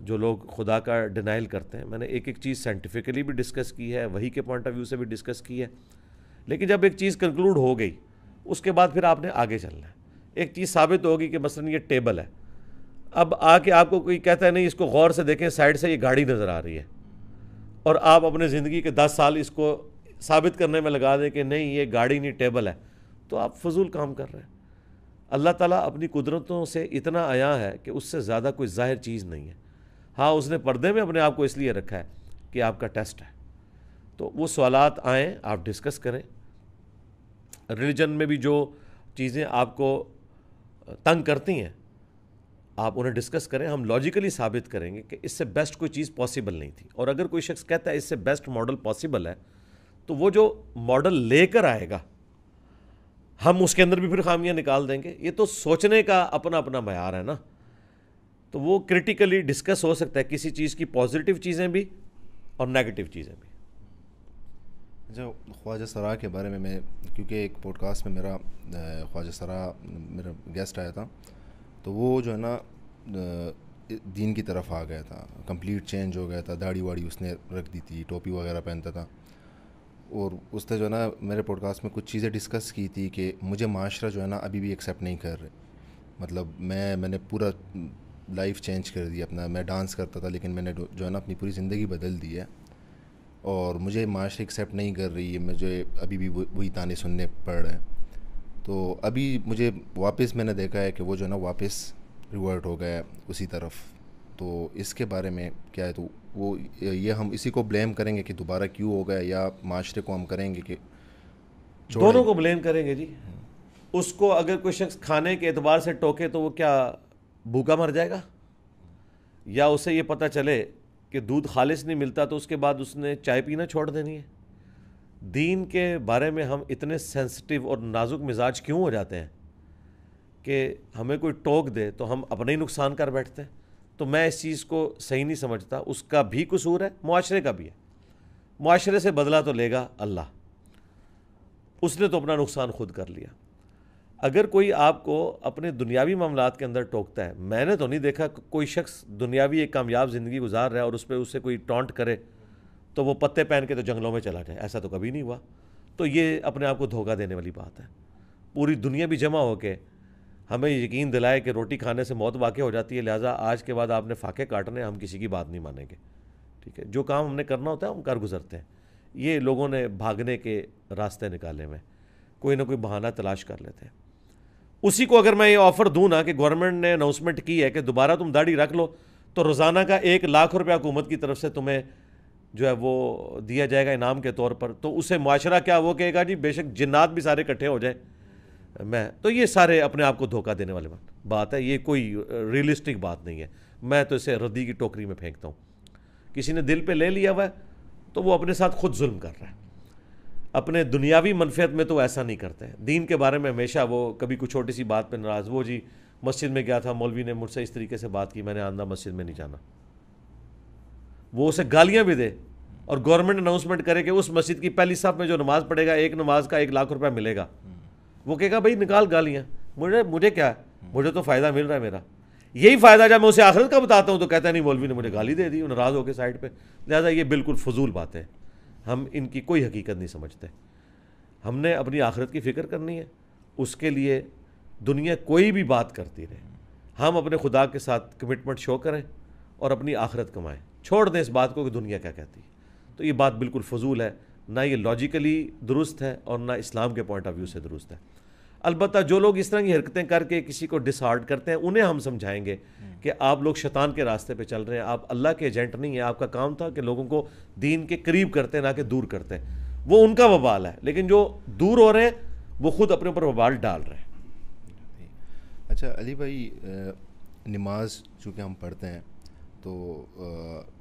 [SPEAKER 1] جو لوگ خدا کا ڈینائل کرتے ہیں. میں نے ایک ایک چیز سائنٹیفکلی بھی ڈسکس کی ہے, وہی کے پوائنٹ آف ویو سے بھی ڈسکس کی ہے, لیکن جب ایک چیز کنکلوڈ ہو گئی اس کے بعد پھر آپ نے آگے چلنا ہے. ایک چیز ثابت ہوگی کہ مثلا یہ ٹیبل ہے, اب آ کے آپ کو کوئی کہتا ہے نہیں اس کو غور سے دیکھیں سائڈ سے یہ گاڑی نظر آ رہی ہے, اور آپ اپنے زندگی کے 10 سال اس کو ثابت کرنے میں لگا دیں کہ نہیں یہ گاڑی نہیں ٹیبل ہے, تو آپ فضول کام کر رہے ہیں. اللہ تعالیٰ اپنی قدرتوں سے اتنا آیا ہے کہ اس سے زیادہ کوئی ظاہر چیز نہیں ہے. ہاں اس نے پردے میں اپنے آپ کو اس لیے رکھا ہے کہ آپ کا ٹیسٹ ہے. تو وہ سوالات آئیں, آپ ڈسکس کریں. ریلیجن میں بھی جو چیزیں آپ کو تنگ کرتی ہیں آپ انہیں ڈسکس کریں, ہم لاجیکلی ثابت کریں گے کہ اس سے بیسٹ کوئی چیز پاسبل نہیں تھی. اور اگر کوئی شخص کہتا ہے اس سے بیسٹ ماڈل پاسبل ہے تو وہ جو ماڈل لے کر آئے گا ہم اس کے اندر بھی پھر خامیاں نکال دیں گے. یہ تو سوچنے کا اپنا اپنا معیار ہے نا, تو وہ کرٹیکلی ڈسکس ہو سکتا ہے کسی چیز کی پازیٹیو چیزیں بھی اور نیگیٹو چیزیں بھی.
[SPEAKER 2] جو خواجہ سرا کے بارے میں کیونکہ ایک پوڈ کاسٹ میں میرا خواجہ سرا میرا گیسٹ آیا تھا, تو وہ جو ہے نا دین کی طرف آ گیا تھا, کمپلیٹ چینج ہو گیا تھا, داڑھی واڑی اس نے رکھ دی تھی, ٹوپی وغیرہ پہنتا تھا. اور اس نے جو ہے نا میرے پوڈ کاسٹ میں کچھ چیزیں ڈسکس کی تھی کہ مجھے معاشرہ جو ہے نا ابھی بھی ایکسیپٹ نہیں کر رہے. مطلب میں نے پورا لائف چینج کر دی اپنا, میں ڈانس کرتا تھا لیکن میں نے جو ہے نا اپنی پوری زندگی بدل دی ہے, اور مجھے معاشرہ ایکسیپٹ نہیں کر رہی ہے, مجھے ابھی بھی وہی تانے سننے پڑ رہے ہیں. تو ابھی مجھے واپس میں نے دیکھا ہے کہ وہ جو ہے نا واپس ریورٹ ہو گیا اسی طرف. تو اس کے بارے میں کیا ہے, تو وہ یہ ہم اسی کو بلیم کریں گے کہ دوبارہ کیوں ہو گیا, یا معاشرے کو ہم کریں گے کہ
[SPEAKER 1] دونوں کو بلیم کریں گے جی. اس کو اگر کوئی شخص کھانے کے اعتبار سے ٹوکے تو وہ کیا بھوکا مر جائے گا, یا اسے یہ پتہ چلے کہ دودھ خالص نہیں ملتا تو اس کے بعد اس نے چائے پینا چھوڑ دینی ہے. دین کے بارے میں ہم اتنے سینسٹیو اور نازک مزاج کیوں ہو جاتے ہیں کہ ہمیں کوئی ٹوک دے تو ہم اپنا ہی نقصان کر بیٹھتے ہیں. تو میں اس چیز کو صحیح نہیں سمجھتا. اس کا بھی قصور ہے, معاشرے کا بھی ہے. معاشرے سے بدلہ تو لے گا اللہ, اس نے تو اپنا نقصان خود کر لیا. اگر کوئی آپ کو اپنے دنیاوی معاملات کے اندر ٹوکتا ہے, میں نے تو نہیں دیکھا کوئی شخص دنیاوی ایک کامیاب زندگی گزار رہا ہے اور اس پہ اسے کوئی ٹونٹ کرے تو وہ پتے پہن کے تو جنگلوں میں چلا جائے, ایسا تو کبھی نہیں ہوا. تو یہ اپنے آپ کو دھوکہ دینے والی بات ہے. پوری دنیا بھی جمع ہو کے ہمیں یقین دلائے کہ روٹی کھانے سے موت واقع ہو جاتی ہے, لہٰذا آج کے بعد آپ نے فاقے کاٹنے, ہم کسی کی بات نہیں مانیں گے. ٹھیک ہے, جو کام ہم نے کرنا ہوتا ہے ہم کر گزرتے ہیں. یہ لوگوں نے بھاگنے کے راستے نکالے ہوئے, کوئی نہ کوئی بہانہ تلاش کر لیتے ہیں. اسی کو اگر میں یہ آفر دوں نا کہ گورنمنٹ نے اناؤنسمنٹ کی ہے کہ دوبارہ تم داڑھی رکھ لو تو روزانہ کا 1,00,000 روپیہ حکومت کی طرف سے تمہیں جو ہے وہ دیا جائے گا انعام کے طور پر, تو اسے معاشرہ کیا وہ کہے گا جی بے شک جنات بھی سارے اکٹھے ہو جائیں. تو یہ سارے اپنے آپ کو دھوکہ دینے والے بات ہے, یہ کوئی ریئلسٹک بات نہیں ہے. میں تو اسے ردی کی ٹوکری میں پھینکتا ہوں. کسی نے دل پہ لے لیا ہوا ہے تو وہ اپنے ساتھ خود ظلم کر رہا ہے. اپنے دنیاوی منفعت میں تو ایسا نہیں کرتے. دین کے بارے میں ہمیشہ وہ کبھی کوئی چھوٹی سی بات پہ ناراض, وہ جی مسجد میں گیا تھا, مولوی نے مجھ سے اس طریقے سے بات کی, میں نے آندہ مسجد میں نہیں جانا. وہ اسے گالیاں بھی دے اور گورنمنٹ اناؤنسمنٹ کرے کہ اس مسجد کی پہلی صف میں جو نماز پڑھے گا ایک نماز کا 1 لاکھ روپے ملے گا، وہ کہے گا بھائی نکال گالیاں، مجھے کیا ہے، مجھے تو فائدہ مل رہا ہے میرا. یہی فائدہ جب میں اسے آخرت کا بتاتا ہوں تو کہتا ہے نہیں مولوی نے مجھے گالی دے دی، ناراض ہو کے سائڈ پہ. لہٰذا یہ بالکل فضول باتیں، ہم ان کی کوئی حقیقت نہیں سمجھتے. ہم نے اپنی آخرت کی فکر کرنی ہے، اس کے لیے دنیا کوئی بھی بات کرتی رہے، ہم اپنے خدا کے ساتھ کمٹمنٹ شو کریں اور اپنی آخرت کمائیں. چھوڑ دیں اس بات کو کہ دنیا کیا کہتی ہے. تو یہ بات بالکل فضول ہے، نہ یہ لاجیکلی درست ہے اور نہ اسلام کے پوائنٹ آف ویو سے درست ہے. البتہ جو لوگ اس طرح کی حرکتیں کر کے کسی کو ڈس ہارٹ کرتے ہیں انہیں ہم سمجھائیں گے کہ آپ لوگ شیطان کے راستے پہ چل رہے ہیں، آپ اللہ کے ایجنٹ نہیں ہیں. آپ کا کام تھا کہ لوگوں کو دین کے قریب کرتے نہ کہ دور کرتے. وہ ان کا وبال ہے، لیکن جو دور ہو رہے ہیں وہ خود اپنے اوپر وبال ڈال رہے ہیں.
[SPEAKER 2] اچھا علی بھائی، نماز چونکہ ہم پڑھتے ہیں تو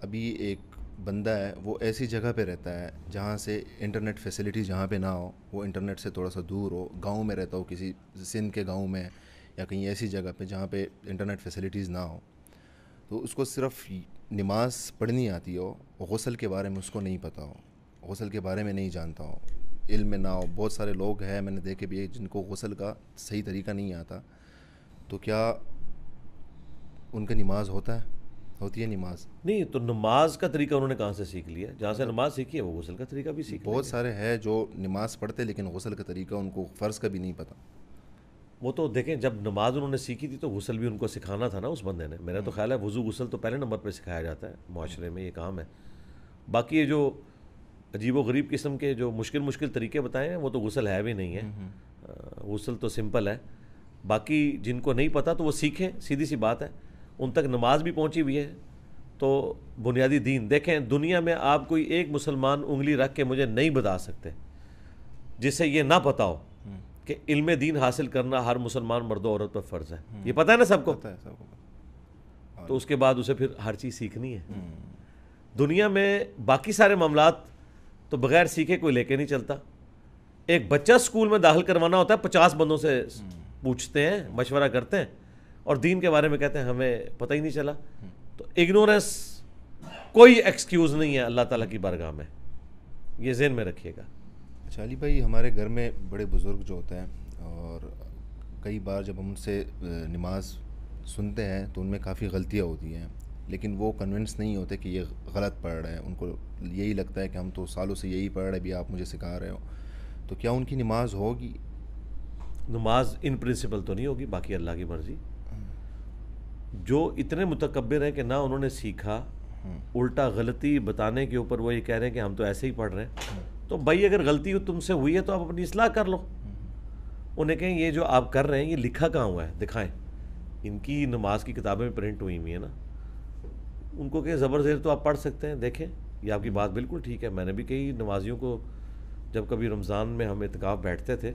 [SPEAKER 2] ابھی ایک بندہ ہے وہ ایسی جگہ پہ رہتا ہے جہاں سے انٹرنیٹ فیسلٹی جہاں پہ نہ ہو، وہ انٹرنیٹ سے تھوڑا سا دور ہو، گاؤں میں رہتا ہو، کسی سندھ کے گاؤں میں یا کہیں ایسی جگہ پہ جہاں پہ انٹرنیٹ فیسلٹیز نہ ہو، تو اس کو صرف نماز پڑھنی آتی ہو، غسل کے بارے میں اس کو نہیں پتہ ہو، غسل کے بارے میں نہیں جانتا ہو، علم میں نہ ہو. بہت سارے لوگ ہیں میں نے دیکھے بھی جن کو غسل کا صحیح طریقہ نہیں آتا، تو کیا ان کا نماز ہوتی ہے نماز؟
[SPEAKER 1] نہیں تو نماز کا طریقہ انہوں نے کہاں سے سیکھ لیا؟ جہاں سے نماز سیکھی ہے وہ غسل کا طریقہ بھی سیکھ.
[SPEAKER 2] بہت سارے ہیں جو نماز پڑھتے لیکن غسل کا طریقہ ان کو فرض کا بھی نہیں پتہ.
[SPEAKER 1] وہ تو دیکھیں جب نماز انہوں نے سیکھی تھی تو غسل بھی ان کو سکھانا تھا نا اس بندے نے. میرا تو خیال ہے وضو غسل تو پہلے نمبر پہ سکھایا جاتا ہے، معاشرے میں یہ کام ہے. باقی یہ جو عجیب و غریب قسم کے جو مشکل طریقے بتائے ہیں وہ تو غسل ہے بھی نہیں ہے. غسل تو سمپل ہے. باقی جن کو نہیں پتہ تو وہ سیکھیں، سیدھی سی بات ہے. ان تک نماز بھی پہنچی ہوئی ہے تو بنیادی دین دیکھیں. دنیا میں آپ کوئی ایک مسلمان انگلی رکھ کے مجھے نہیں بتا سکتے جس سے یہ نہ پتہ ہو کہ علم دین حاصل کرنا ہر مسلمان مرد و عورت پر فرض ہے. یہ پتہ ہے نا سب کو. تو اس کے بعد اسے پھر ہر چیز سیکھنی ہے. دنیا میں باقی سارے معاملات تو بغیر سیکھے کوئی لے کے نہیں چلتا. ایک بچہ اسکول میں داخل کروانا ہوتا ہے 50 بندوں سے پوچھتے ہیں، مشورہ کرتے ہیں، اور دین کے بارے میں کہتے ہیں ہمیں پتہ ہی نہیں چلا. تو اگنورنس کوئی ایکسکیوز نہیں ہے اللہ تعالیٰ کی بارگاہ میں، یہ ذہن میں رکھیے گا.
[SPEAKER 2] اچھا علی بھائی، ہمارے گھر میں بڑے بزرگ جو ہوتے ہیں اور کئی بار جب ہم ان سے نماز سنتے ہیں تو ان میں کافی غلطیاں ہوتی ہیں، لیکن وہ کنونس نہیں ہوتے کہ یہ غلط پڑھ رہے ہیں. ان کو یہی لگتا ہے کہ ہم تو سالوں سے یہی پڑھ رہے ہیں، ابھی آپ مجھے سکھا رہے ہو. تو کیا ان کی نماز ہوگی؟
[SPEAKER 1] نماز ان پرنسپل تو نہیں ہوگی، باقی اللہ کی مرضی. جو اتنے متکبر ہیں کہ نہ انہوں نے سیکھا، الٹا غلطی بتانے کے اوپر وہ یہ کہہ رہے ہیں کہ ہم تو ایسے ہی پڑھ رہے ہیں. تو بھائی اگر غلطی تم سے ہوئی ہے تو آپ اپنی اصلاح کر لو. انہیں کہیں یہ جو آپ کر رہے ہیں یہ لکھا کہاں ہوا ہے دکھائیں. ان کی نماز کی کتابیں پرنٹ ہوئی ہوئی ہیں نا. ان کو کہ زبر زیر تو آپ پڑھ سکتے ہیں، دیکھیں یہ آپ کی بات بالکل ٹھیک ہے. میں نے بھی کئی نمازیوں کو جب کبھی رمضان میں ہم اعتکاف بیٹھتے تھے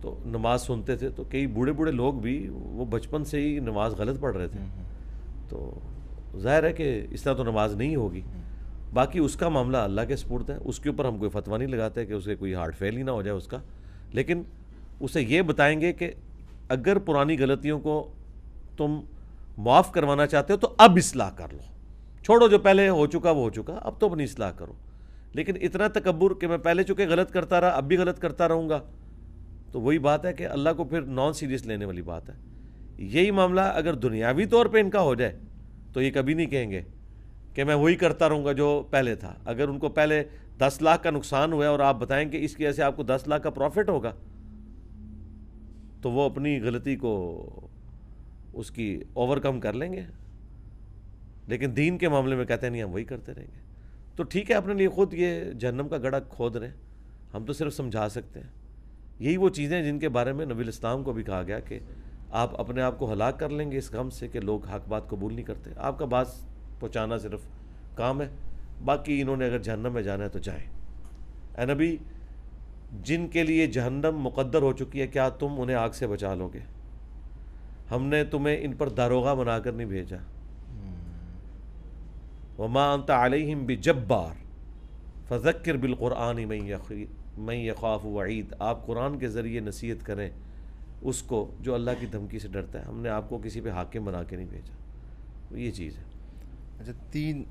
[SPEAKER 1] تو نماز سنتے تھے تو کئی بوڑھے لوگ بھی وہ بچپن سے ہی نماز غلط پڑھ رہے تھے. تو ظاہر ہے کہ اس طرح تو نماز نہیں ہوگی. باقی اس کا معاملہ اللہ کے سپرد ہے، اس کے اوپر ہم کوئی فتویٰ نہیں لگاتے کہ اسے کوئی ہارٹ فیل ہی نہ ہو جائے اس کا. لیکن اسے یہ بتائیں گے کہ اگر پرانی غلطیوں کو تم معاف کروانا چاہتے ہو تو اب اصلاح کر لو. چھوڑو جو پہلے ہو چکا وہ ہو چکا، اب تو اپنی اصلاح کرو. لیکن اتنا تکبر کہ میں پہلے چکے غلط کرتا رہا اب بھی غلط کرتا رہوں گا، تو وہی بات ہے کہ اللہ کو پھر نان سیریس لینے والی بات ہے. یہی معاملہ اگر دنیاوی طور پہ ان کا ہو جائے تو یہ کبھی نہیں کہیں گے کہ میں وہی کرتا رہوں گا جو پہلے تھا. اگر ان کو پہلے 10 لاکھ کا نقصان ہوا ہے اور آپ بتائیں کہ اس کی وجہ سے آپ کو 10 لاکھ کا پروفٹ ہوگا تو وہ اپنی غلطی کو اس کی اوور کم کر لیں گے. لیکن دین کے معاملے میں کہتے ہیں نہیں ہم وہی کرتے رہیں گے. تو ٹھیک ہے، اپنے لیے خود یہ جہنم کا گڑھا کھود رہے ہیں، ہم تو صرف سمجھا سکتے ہیں. یہی وہ چیزیں جن کے بارے میں نبی الاسلام کو بھی کہا گیا کہ آپ اپنے آپ کو ہلاک کر لیں گے اس غم سے کہ لوگ حق بات قبول نہیں کرتے. آپ کا بات پہنچانا صرف کام ہے، باقی انہوں نے اگر جہنم میں جانا ہے تو جائیں. اے نبی، جن کے لیے جہنم مقدر ہو چکی ہے کیا تم انہیں آگ سے بچا لو گے؟ ہم نے تمہیں ان پر داروغہ بنا کر نہیں بھیجا. وما انت علیہم بجبار فذکر بالقرآن من یخاف وعید. آپ قرآن کے ذریعے نصیحت کریں اس کو جو اللہ کی دھمکی سے ڈرتا ہے. ہم نے آپ کو کسی پہ حاکم بنا کے نہیں بھیجا. یہ چیز ہے.
[SPEAKER 2] اچھا، 3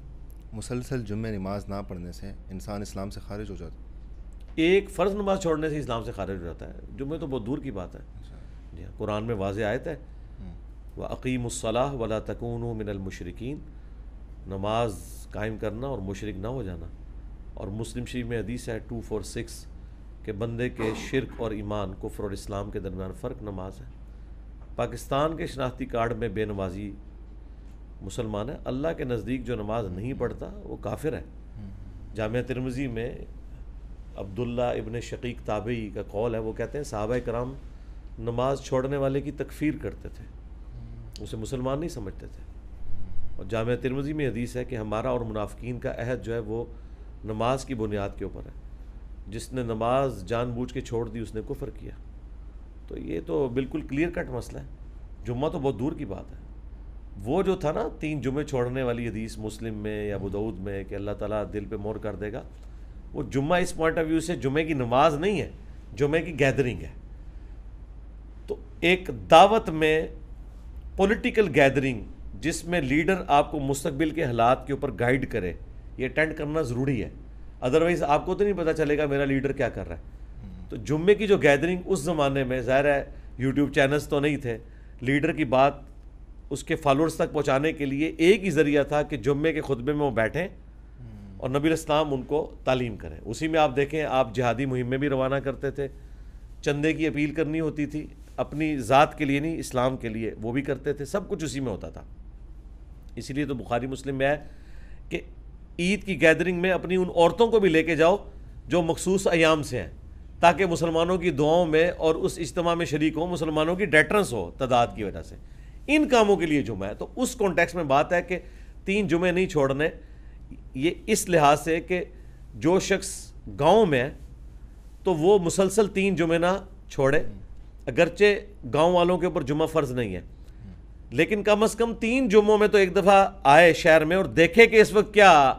[SPEAKER 2] مسلسل جمعہ نماز نہ پڑھنے سے انسان اسلام سے خارج ہو جاتا ہے؟
[SPEAKER 1] ایک فرض نماز چھوڑنے سے اسلام سے خارج ہو جاتا ہے، جمعہ تو بہت دور کی بات ہے. جی ہاں، قرآن میں واضح آیت ہے وَأَقِیمُوا الصَّلَاةَ وَلَا تَکُونُوا مِنَ الْمُشْرِکِینَ، نماز قائم کرنا اور مشرک نہ ہو جانا. اور مسلم شریف میں حدیث ہے 246 کہ بندے کے شرک اور ایمان، کفر اور اسلام کے درمیان فرق نماز ہے. پاکستان کے شناختی کارڈ میں بے نمازی مسلمان ہے، اللہ کے نزدیک جو نماز نہیں پڑھتا وہ کافر ہے. جامعہ ترمذی میں عبداللہ ابن شقیق تابعی کا قول ہے، وہ کہتے ہیں صحابہ کرام نماز چھوڑنے والے کی تکفیر کرتے تھے، اسے مسلمان نہیں سمجھتے تھے. اور جامعہ ترمذی میں حدیث ہے کہ ہمارا اور منافقین کا عہد جو ہے وہ نماز کی بنیاد کے اوپر ہے، جس نے نماز جان بوجھ کے چھوڑ دی اس نے کفر کیا. تو یہ تو بالکل کلیئر کٹ مسئلہ ہے. جمعہ تو بہت دور کی بات ہے. وہ جو تھا نا 3 جمعے چھوڑنے والی حدیث مسلم میں یا ابو داؤد میں کہ اللہ تعالیٰ دل پہ مہر کر دے گا، وہ جمعہ اس پوائنٹ آف ویو سے جمعے کی نماز نہیں ہے، جمعے کی گیدرنگ ہے. تو ایک دعوت میں پولیٹیکل گیدرنگ جس میں لیڈر آپ کو مستقبل کے حالات کے اوپر گائیڈ کرے، یہ اٹینڈ کرنا ضروری ہے. ادروائز آپ کو تو نہیں پتہ چلے گا میرا لیڈر کیا کر رہا ہے. تو جمعے کی جو گیدرنگ اس زمانے میں ظاہر ہے یوٹیوب چینلز تو نہیں تھے، لیڈر کی بات اس کے فالوورز تک پہنچانے کے لیے ایک ہی ذریعہ تھا کہ جمعے کے خطبے میں وہ بیٹھیں اور نبی علیہ السلام ان کو تعلیم کریں. اسی میں آپ دیکھیں آپ جہادی مہم میں بھی روانہ کرتے تھے، چندے کی اپیل کرنی ہوتی تھی، اپنی ذات کے لیے نہیں اسلام کے لیے، وہ بھی کرتے تھے. سب کچھ اسی میں ہوتا تھا. اسی لیے تو بخاری مسلم میں ہے کہ عید کی گیدرنگ میں اپنی ان عورتوں کو بھی لے کے جاؤ جو مخصوص ایام سے ہیں، تاکہ مسلمانوں کی دعاؤں میں اور اس اجتماع میں شریک ہوں، مسلمانوں کی ڈیٹرنس ہو تعداد کی وجہ سے. ان کاموں کے لیے جمعہ ہے. تو اس کانٹیکس میں بات ہے کہ 3 جمعے نہیں چھوڑنے، یہ اس لحاظ سے کہ جو شخص گاؤں میں ہے تو وہ مسلسل 3 جمعے نہ چھوڑے، اگرچہ گاؤں والوں کے اوپر جمعہ فرض نہیں ہے، لیکن کم از کم 3 جمعوں میں تو ایک دفعہ آئے شہر میں اور دیکھے کہ اس وقت کیا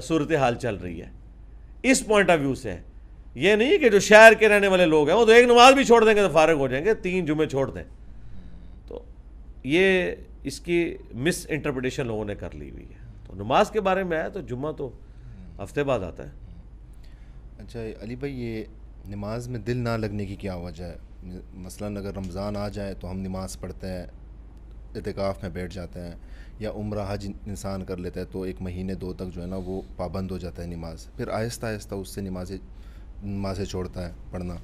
[SPEAKER 1] صورتحال چل رہی ہے. اس پوائنٹ آف ویو سے ہے. یہ نہیں کہ جو شہر کے رہنے والے لوگ ہیں وہ تو ایک نماز بھی چھوڑ دیں گے تو فارغ ہو جائیں گے، 3 جمعے چھوڑ دیں. تو یہ اس کی مس انٹرپریٹیشن لوگوں نے کر لی ہوئی ہے. تو نماز کے بارے میں ہے تو جمعہ تو ہفتے بعد آتا ہے.
[SPEAKER 2] اچھا علی بھائی، یہ نماز میں دل نہ لگنے کی کیا وجہ ہے؟ مثلاً اگر رمضان آ جائے تو ہم نماز پڑھتے ہیں، اعتکاف میں بیٹھ جاتے ہیں، یا عمرہ حج انسان کر لیتا ہے تو 1 مہینے 2 تک جو ہے نا وہ پابند ہو جاتا ہے نماز، پھر آہستہ آہستہ اس سے نمازیں چھوڑتا ہے پڑھنا.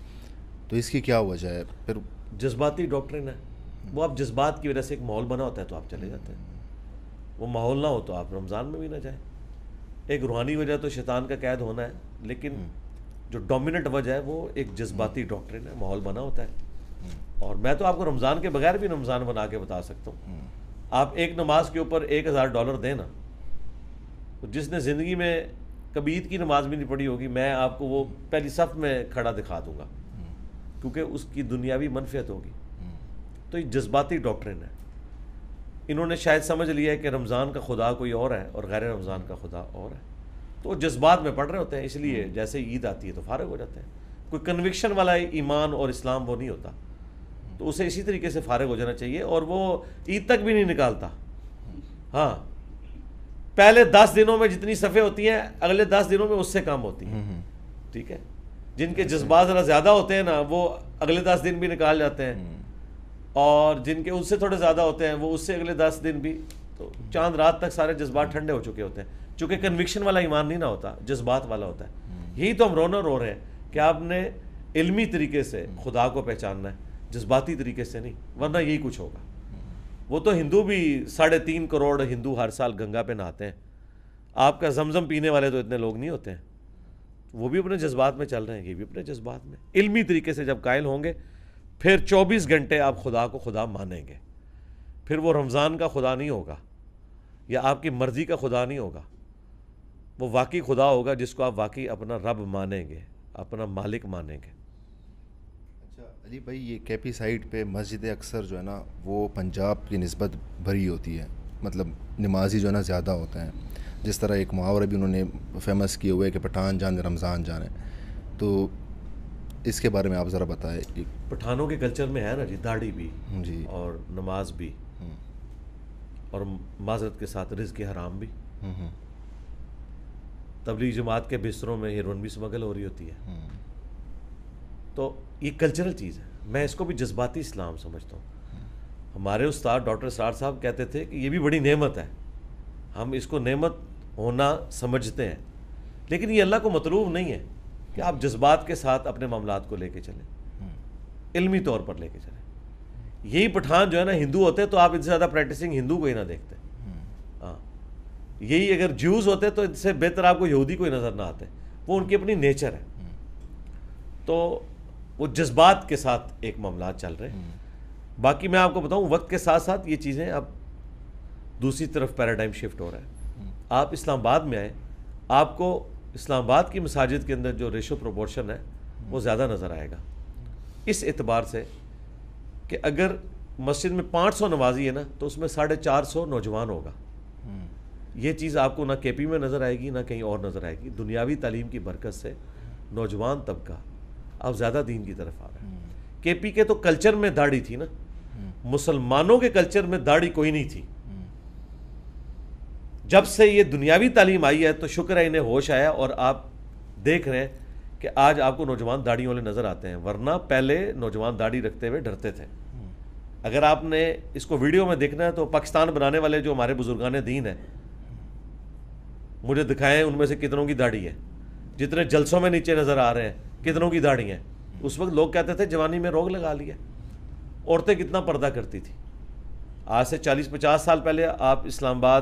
[SPEAKER 2] تو اس کی کیا وجہ ہے؟ پھر
[SPEAKER 1] جذباتی ڈاکٹرن ہے. وہ آپ جذبات کی وجہ سے ایک ماحول بنا ہوتا ہے تو آپ چلے جاتے ہیں. وہ ماحول نہ ہو تو آپ رمضان میں بھی نہ جائیں. ایک روحانی وجہ تو شیطان کا قید ہونا ہے، لیکن جو ڈومیننٹ وجہ ہے وہ ایک جذباتی ڈاکٹرن ہے، ماحول بنا ہوتا ہے. اور میں تو آپ کو رمضان کے بغیر بھی رمضان بنا کے بتا سکتا ہوں. آپ ایک نماز کے اوپر $1000 دیں نا، جس نے زندگی میں کبھی عید کی نماز بھی نہیں پڑھی ہوگی، میں آپ کو وہ پہلی صف میں کھڑا دکھا دوں گا، کیونکہ اس کی دنیاوی منفعت ہوگی. تو یہ جذباتی ڈاکٹرن ہے. انہوں نے شاید سمجھ لیا ہے کہ رمضان کا خدا کوئی اور ہے اور غیر رمضان کا خدا اور ہے، تو وہ جذبات میں پڑھ رہے ہوتے ہیں. اس لیے جیسے عید آتی ہے تو فارغ ہو جاتے ہیں. کوئی کنوکشن والا ایمان اور اسلام وہ نہیں ہوتا، تو اسے اسی طریقے سے فارغ ہو جانا چاہیے. اور وہ عید تک بھی نہیں نکالتا. ہاں، پہلے 10 دنوں میں جتنی صفحے ہوتی ہیں اگلے 10 دنوں میں اس سے کم ہوتی ہیں. ٹھیک ہے، جن کے جذبات ذرا زیادہ ہوتے ہیں نا وہ اگلے 10 دن بھی نکال جاتے ہیں، اور جن کے ان سے تھوڑے زیادہ ہوتے ہیں وہ اس سے اگلے 10 دن بھی. تو چاند رات تک سارے جذبات ٹھنڈے ہو چکے ہوتے ہیں. چونکہ کنوکشن والا ایمان نہیں نہ ہوتا، جذبات والا ہوتا ہے. یہی تو ہم رو رہے ہیں کہ آپ نے علمی طریقے سے خدا کو پہچاننا ہے، جذباتی طریقے سے نہیں، ورنہ یہی کچھ ہوگا. وہ تو ہندو بھی 3.5 کروڑ ہندو ہر سال گنگا پہ نہاتے ہیں. آپ کا زمزم پینے والے تو اتنے لوگ نہیں ہوتے ہیں. وہ بھی اپنے جذبات میں چل رہے ہیں، یہ بھی اپنے جذبات میں. علمی طریقے سے جب قائل ہوں گے پھر 24 گھنٹے آپ خدا کو خدا مانیں گے. پھر وہ رمضان کا خدا نہیں ہوگا یا آپ کی مرضی کا خدا نہیں ہوگا. وہ واقعی خدا ہوگا جس کو آپ واقعی اپنا رب مانیں گے، اپنا مالک مانیں گے.
[SPEAKER 2] اچھا علی بھائی، یہ کیپی سائڈ پہ مسجدیں اکثر جو ہے نا وہ پنجاب کی نسبت بھری ہوتی ہے، مطلب نمازی جو ہے نا زیادہ ہوتے ہیں. جس طرح ایک محاورہ بھی انہوں نے فیمس کیے ہوئے کہ پٹھان جانے رمضان جانے. تو اس کے بارے میں آپ ذرا بتائیں.
[SPEAKER 1] پٹھانوں کے کلچر میں ہے نا جی داڑھی بھی
[SPEAKER 2] جی،
[SPEAKER 1] اور نماز بھی، اور معذرت کے ساتھ رزق حرام بھی. تبلیغ جماعت کے بستروں میں ہیروئن بھی اسمگل ہو رہی ہوتی ہے. تو یہ کلچرل چیز ہے. میں اس کو بھی جذباتی اسلام سمجھتا ہوں. ہمارے استاد ڈاکٹر اسرار صاحب کہتے تھے کہ یہ بھی بڑی نعمت ہے, ہم اس کو نعمت ہونا سمجھتے ہیں, لیکن یہ اللہ کو مطلوب نہیں ہے کہ آپ جذبات کے ساتھ اپنے معاملات کو لے کے چلیں, علمی طور پر لے کے چلیں. یہی پٹھان جو ہے نا ہندو ہوتے تو آپ ان سے زیادہ پریکٹسنگ ہندو کو ہی نہ دیکھتے. ہاں, یہی اگر جیوز ہوتے تو ان سے بہتر آپ کو یہودی کوئی نظر نہ آتے. وہ ان کی اپنی نیچر ہے. تو وہ جذبات کے ساتھ ایک معاملات چل رہے ہیں. باقی میں آپ کو بتاؤں وقت کے ساتھ ساتھ یہ چیزیں اب دوسری طرف پیراڈائم شفٹ ہو رہا ہے. آپ اسلام آباد میں آئے, آپ کو اسلام آباد کی مساجد کے اندر جو ریشو پروپورشن ہے وہ زیادہ نظر آئے گا, اس اعتبار سے کہ اگر مسجد میں 500 نمازی ہے نا تو اس میں 450 نوجوان ہوگا. یہ چیز آپ کو نہ کے پی میں نظر آئے گی نہ کہیں اور نظر آئے گی. دنیاوی تعلیم کی برکت سے نوجوان طبقہ اب زیادہ دین کی طرف آ رہا ہے. کے پی کے تو کلچر میں داڑھی تھی نا, مسلمانوں کے کلچر میں داڑھی کوئی نہیں تھی. جب سے یہ دنیاوی تعلیم آئی ہے تو شکر ہے انہیں ہوش آیا, اور آپ دیکھ رہے ہیں کہ آج آپ کو نوجوان داڑھی والے نظر آتے ہیں, ورنہ پہلے نوجوان داڑھی رکھتے ہوئے ڈرتے تھے. اگر آپ نے اس کو ویڈیو میں دیکھنا ہے تو پاکستان بنانے والے جو ہمارے بزرگان دین ہیں مجھے دکھائیں ان میں سے کتنوں کی داڑھی ہے. جتنے جلسوں میں نیچے نظر آ رہے ہیں کتنوں کی داڑھی ہیں. اس وقت لوگ کہتے تھے جوانی میں روگ لگا لیا. عورتیں کتنا پردہ کرتی تھی. آج سے 40-50 سال پہلے آپ اسلام آباد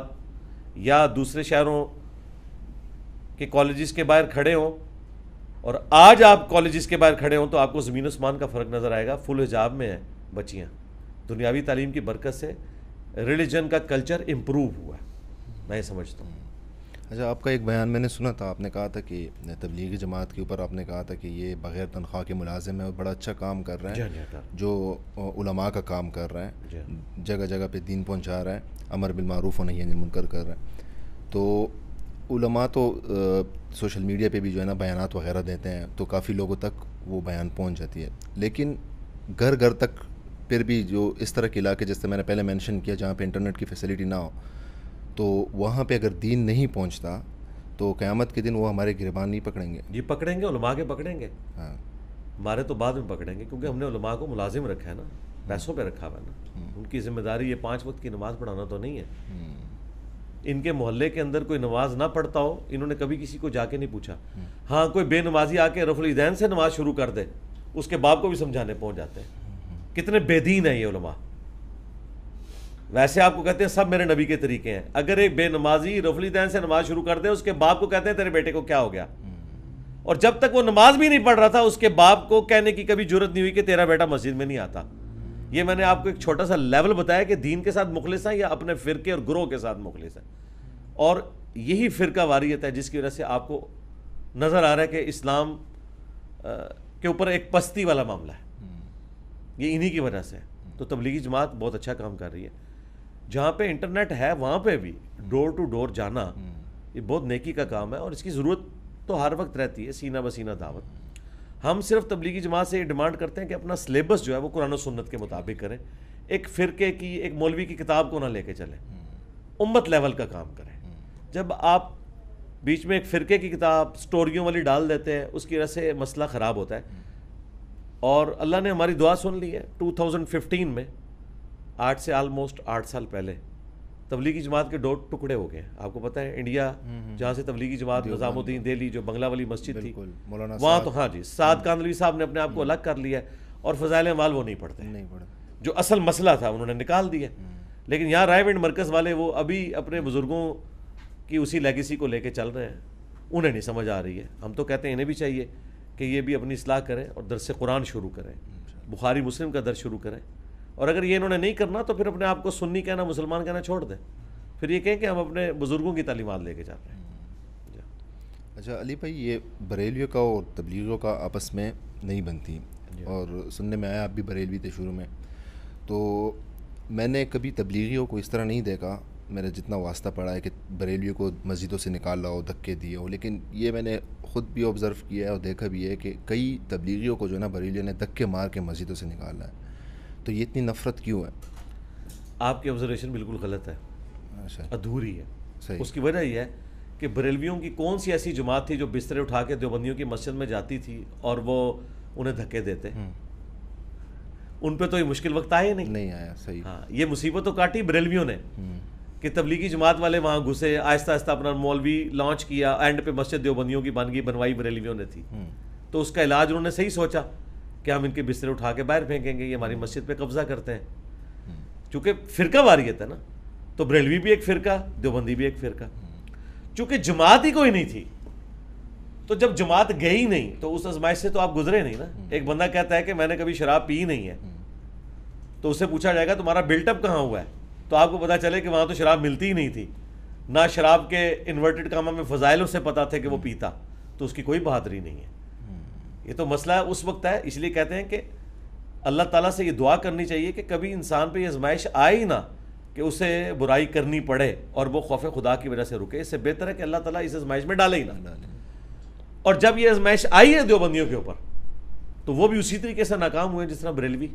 [SPEAKER 1] یا دوسرے شہروں کے کالجز کے باہر کھڑے ہوں اور آج آپ کالجز کے باہر کھڑے ہوں تو آپ کو زمین آسمان کا فرق نظر آئے گا. فل حجاب میں ہیں بچیاں. دنیاوی تعلیم کی برکت سے ریلیجن کا کلچر امپروو ہوا ہے, میں یہ سمجھتا ہوں.
[SPEAKER 2] اچھا, آپ کا ایک بیان میں نے سنا تھا, آپ نے کہا تھا کہ تبلیغی جماعت کے اوپر آپ نے کہا تھا کہ یہ بغیر تنخواہ کے ملازم ہے اور بڑا اچھا کام کر رہے ہیں, جو علماء کا کام کر رہے ہیں, جگہ جگہ پہ دین پہنچا رہے ہیں, امر بالمعروف و نہی عن المنکر کر رہے ہیں. تو علماء تو سوشل میڈیا پہ بھی جو ہے نا بیانات وغیرہ دیتے ہیں تو کافی لوگوں تک وہ بیان پہنچ جاتی ہے, لیکن گھر گھر تک پھر بھی جو اس طرح کے علاقے جیسے میں نے پہلے مینشن کیا جہاں پہ انٹرنیٹ کی فیسلٹی نہ ہو تو وہاں پہ اگر دین نہیں پہنچتا تو قیامت کے دن وہ ہمارے گریبان نہیں پکڑیں گے.
[SPEAKER 1] جی پکڑیں گے, علماء کے پکڑیں گے.
[SPEAKER 2] ہاں,
[SPEAKER 1] ہمارے تو بعد میں پکڑیں گے کیونکہ ہم نے علماء کو ملازم رکھا ہے نا, پیسوں پہ رکھا ہوا ہے نا. ان کی ذمہ داری یہ 5 وقت کی نماز پڑھانا تو نہیں ہے. ان کے محلے کے اندر کوئی نماز نہ پڑھتا ہو, انہوں نے کبھی کسی کو جا کے نہیں پوچھا. ہاں, کوئی بے نمازی آ کے رفع الیدین سے نماز شروع کر دے, اس کے باپ کو بھی سمجھانے پہنچ جاتے ہیں. کتنے بے دین ہیں یہ علماء. ویسے آپ کو کہتے ہیں سب میرے نبی کے طریقے ہیں. اگر ایک بے نمازی رفع الیدین سے نماز شروع کر دے, اس کے باپ کو کہتے ہیں تیرے بیٹے کو کیا ہو گیا. اور جب تک وہ نماز بھی نہیں پڑھ رہا تھا اس کے باپ کو کہنے کی کبھی جرت نہیں ہوئی کہ تیرا بیٹا مسجد میں نہیں آتا. یہ میں نے آپ کو ایک چھوٹا سا لیول بتایا کہ دین کے ساتھ مخلص ہیں یا اپنے فرقے اور گروہ کے ساتھ مخلص ہیں. اور یہی فرقہ واریت ہے جس کی وجہ سے آپ کو نظر آ رہا ہے کہ اسلام کے اوپر ایک پستی والا معاملہ ہے. یہ انہی کی وجہ سے ہے. تو تبلیغی جماعت بہت اچھا کام کر رہی ہے. جہاں پہ انٹرنیٹ ہے وہاں پہ بھی ڈور ٹو ڈور جانا یہ بہت نیکی کا کام ہے, اور اس کی ضرورت تو ہر وقت رہتی ہے. سینہ بسینہ دعوت. ہم صرف تبلیغی جماعت سے یہ ڈیمانڈ کرتے ہیں کہ اپنا سلیبس جو ہے وہ قرآن و سنت کے مطابق کریں. ایک فرقے کی, ایک مولوی کی کتاب کو نہ لے کے چلیں. امت لیول کا کام کریں. جب آپ بیچ میں ایک فرقے کی کتاب سٹوریوں والی ڈال دیتے ہیں اس کی وجہ سے مسئلہ خراب ہوتا ہے. اور اللہ نے ہماری دعا سن لی ہے. 2015 میں آج سے آلموسٹ 8 سال پہلے تبلیغی جماعت کے 2 ٹکڑے ہو گئے. آپ کو پتہ ہے انڈیا جہاں سے تبلیغی جماعت نظام الدین دہلی جو بنگلہ والی مسجد تھی وہاں تو ہاں جی سعد کاندھلوی صاحب نے اپنے آپ کو الگ کر لیا ہے, اور فضائل اعمال وہ نہیں پڑھتے. جو اصل مسئلہ تھا انہوں نے نکال دیا. لیکن یہاں رائے ونڈ مرکز والے وہ ابھی اپنے بزرگوں کی اسی لیگیسی کو لے کے چل رہے ہیں. انہیں نہیں سمجھ آ رہی ہے. ہم تو کہتے ہیں انہیں بھی چاہیے کہ یہ بھی اپنی اصلاح کریں اور درس قرآن شروع کریں, بخاری مسلم کا درس شروع کریں. اور اگر یہ انہوں نے نہیں کرنا تو پھر اپنے آپ کو سنی کہنا, مسلمان کہنا چھوڑ دیں. پھر یہ کہیں کہ ہم اپنے بزرگوں کی تعلیمات لے کے جا رہے ہیں.
[SPEAKER 2] اچھا علی بھائی, یہ بریلیوں کا اور تبلیغیوں کا آپس میں نہیں بنتی, اور سننے میں آیا آپ بھی بریلوی تھے شروع میں, تو میں نے کبھی تبلیغیوں کو اس طرح نہیں دیکھا, میرا جتنا واسطہ پڑا ہے کہ بریلیوں کو مسجدوں سے نکال لاؤ, دھکے دیے ہو. لیکن یہ میں نے خود بھی آبزرو کیا ہے اور دیکھا بھی ہے کہ کئی تبلیغیوں کو جو ہے نا بریلیوں نے دھکے مار کے مسجدوں سے نکالا ہے. تو یہ اتنی نفرت کیوں ہے؟
[SPEAKER 1] آپ کی آبزرویشن بالکل غلط ہے, ادھوری ہے.
[SPEAKER 2] صحیح.
[SPEAKER 1] اس کی وجہ یہ ہے کہ بریلویوں کی کون سی ایسی جماعت تھی جو بسترے اٹھا کے دیوبندیوں کی مسجد میں جاتی تھی اور وہ انہیں دھکے دیتے. ان پہ تو یہ مشکل وقت آیا نہیں
[SPEAKER 2] آیا. صحیح.
[SPEAKER 1] ہاں یہ مصیبت تو کاٹی بریلویوں نے کہ تبلیغی جماعت والے وہاں گھسے, آہستہ آہستہ اپنا مولوی لانچ کیا, اینڈ پہ مسجد دیوبندیوں کی بنوائی بریلویوں نے تھی. تو اس کا علاج انہوں نے صحیح سوچا کہ ہم ان کے بسترے اٹھا کے باہر پھینکیں گے, یہ ہماری مسجد پہ قبضہ کرتے ہیں. چونکہ فرقہ واریت ہے نا, تو بریلوی بھی ایک فرقہ, دیوبندی بھی ایک فرقہ. چونکہ جماعت ہی کوئی نہیں تھی, تو جب جماعت گئی نہیں تو اس آزمائش سے تو آپ گزرے نہیں نا. ایک بندہ کہتا ہے کہ میں نے کبھی شراب پی نہیں ہے, تو اس سے پوچھا جائے گا تمہارا بلٹ اپ کہاں ہوا ہے, تو آپ کو پتا چلے کہ وہاں تو شراب ملتی ہی نہیں تھی, نہ شراب کے انورٹڈ کامہ میں فضائل اسے پتا تھے کہ وہ پیتا, تو اس کی کوئی بہادری نہیں ہے. یہ تو مسئلہ اس وقت ہے. اس لیے کہتے ہیں کہ اللہ تعالیٰ سے یہ دعا کرنی چاہیے کہ کبھی انسان پہ یہ آزمائش آئے ہی نہ کہ اسے برائی کرنی پڑے اور وہ خوف خدا کی وجہ سے رکے. اس سے بہتر ہے کہ اللہ تعالیٰ اس آزمائش میں ڈالے ہی نہ. اور جب یہ آزمائش آئی ہے دیوبندیوں کے اوپر, تو وہ بھی اسی طریقے سے ناکام ہوئے جس طرح بریلوی.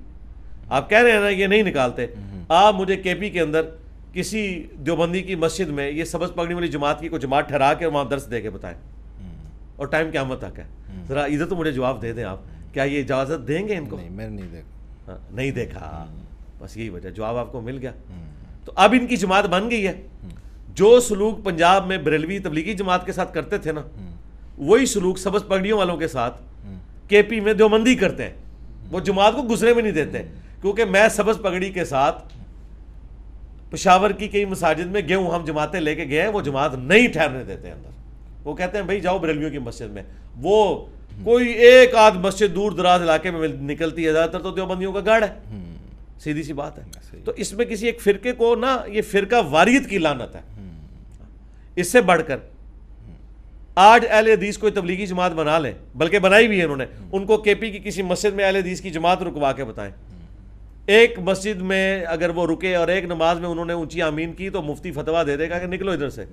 [SPEAKER 1] آپ کہہ رہے ہیں نا یہ نہیں نکالتے, آپ مجھے کے پی کے اندر کسی دیوبندی کی مسجد میں یہ سبز پگڑی والی جماعت کی کوئی جماعت ٹھہرا کے وہاں درس دے کے بتائیں, اور ٹائم قیامت تک ہے. ذرا ادھر تو مجھے جواب دے دیں آپ, کیا یہ اجازت دیں گے ان کو؟
[SPEAKER 2] میں نہیں دیکھا.
[SPEAKER 1] نہیں دیکھا, بس یہی وجہ, جواب آپ کو مل گیا. تو اب ان کی جماعت بن گئی ہے. جو سلوک پنجاب میں بریلوی تبلیغی جماعت کے ساتھ کرتے تھے نا, وہی سلوک سبز پگڑیوں والوں کے ساتھ کے پی میں دیوبندی کرتے ہیں. وہ جماعت کو گزرے بھی نہیں دیتے, کیونکہ میں سبز پگڑی کے ساتھ پشاور کی کئی مساجد میں گئے ہوں, ہم جماعتیں لے کے گئے, وہ جماعت نہیں ٹھہرنے دیتے اندر. وہ کہتے ہیں بھائی جاؤ بریلویوں کی مسجد میں. وہ کوئی ایک آدھ مسجد دور دراز علاقے میں نکلتی ہے, زیادہ تر تو دیوبندیوں کا گڑھ ہے. سیدھی سی بات ہے. تو اس میں کسی ایک فرقے کو نا, یہ فرقہ واریت کی لعنت ہے. اس سے بڑھ کر آج اہل حدیث کوئی تبلیغی جماعت بنا لیں, بلکہ بنائی بھی ہے انہوں نے, ان کو کے پی کی کسی مسجد میں اہل حدیث کی جماعت رکوا کے بتائیں. ایک مسجد میں اگر وہ رکے اور ایک نماز میں انہوں نے اونچی آمین کی, تو مفتی فتویٰ دے دے گا کہ نکلو ادھر سے.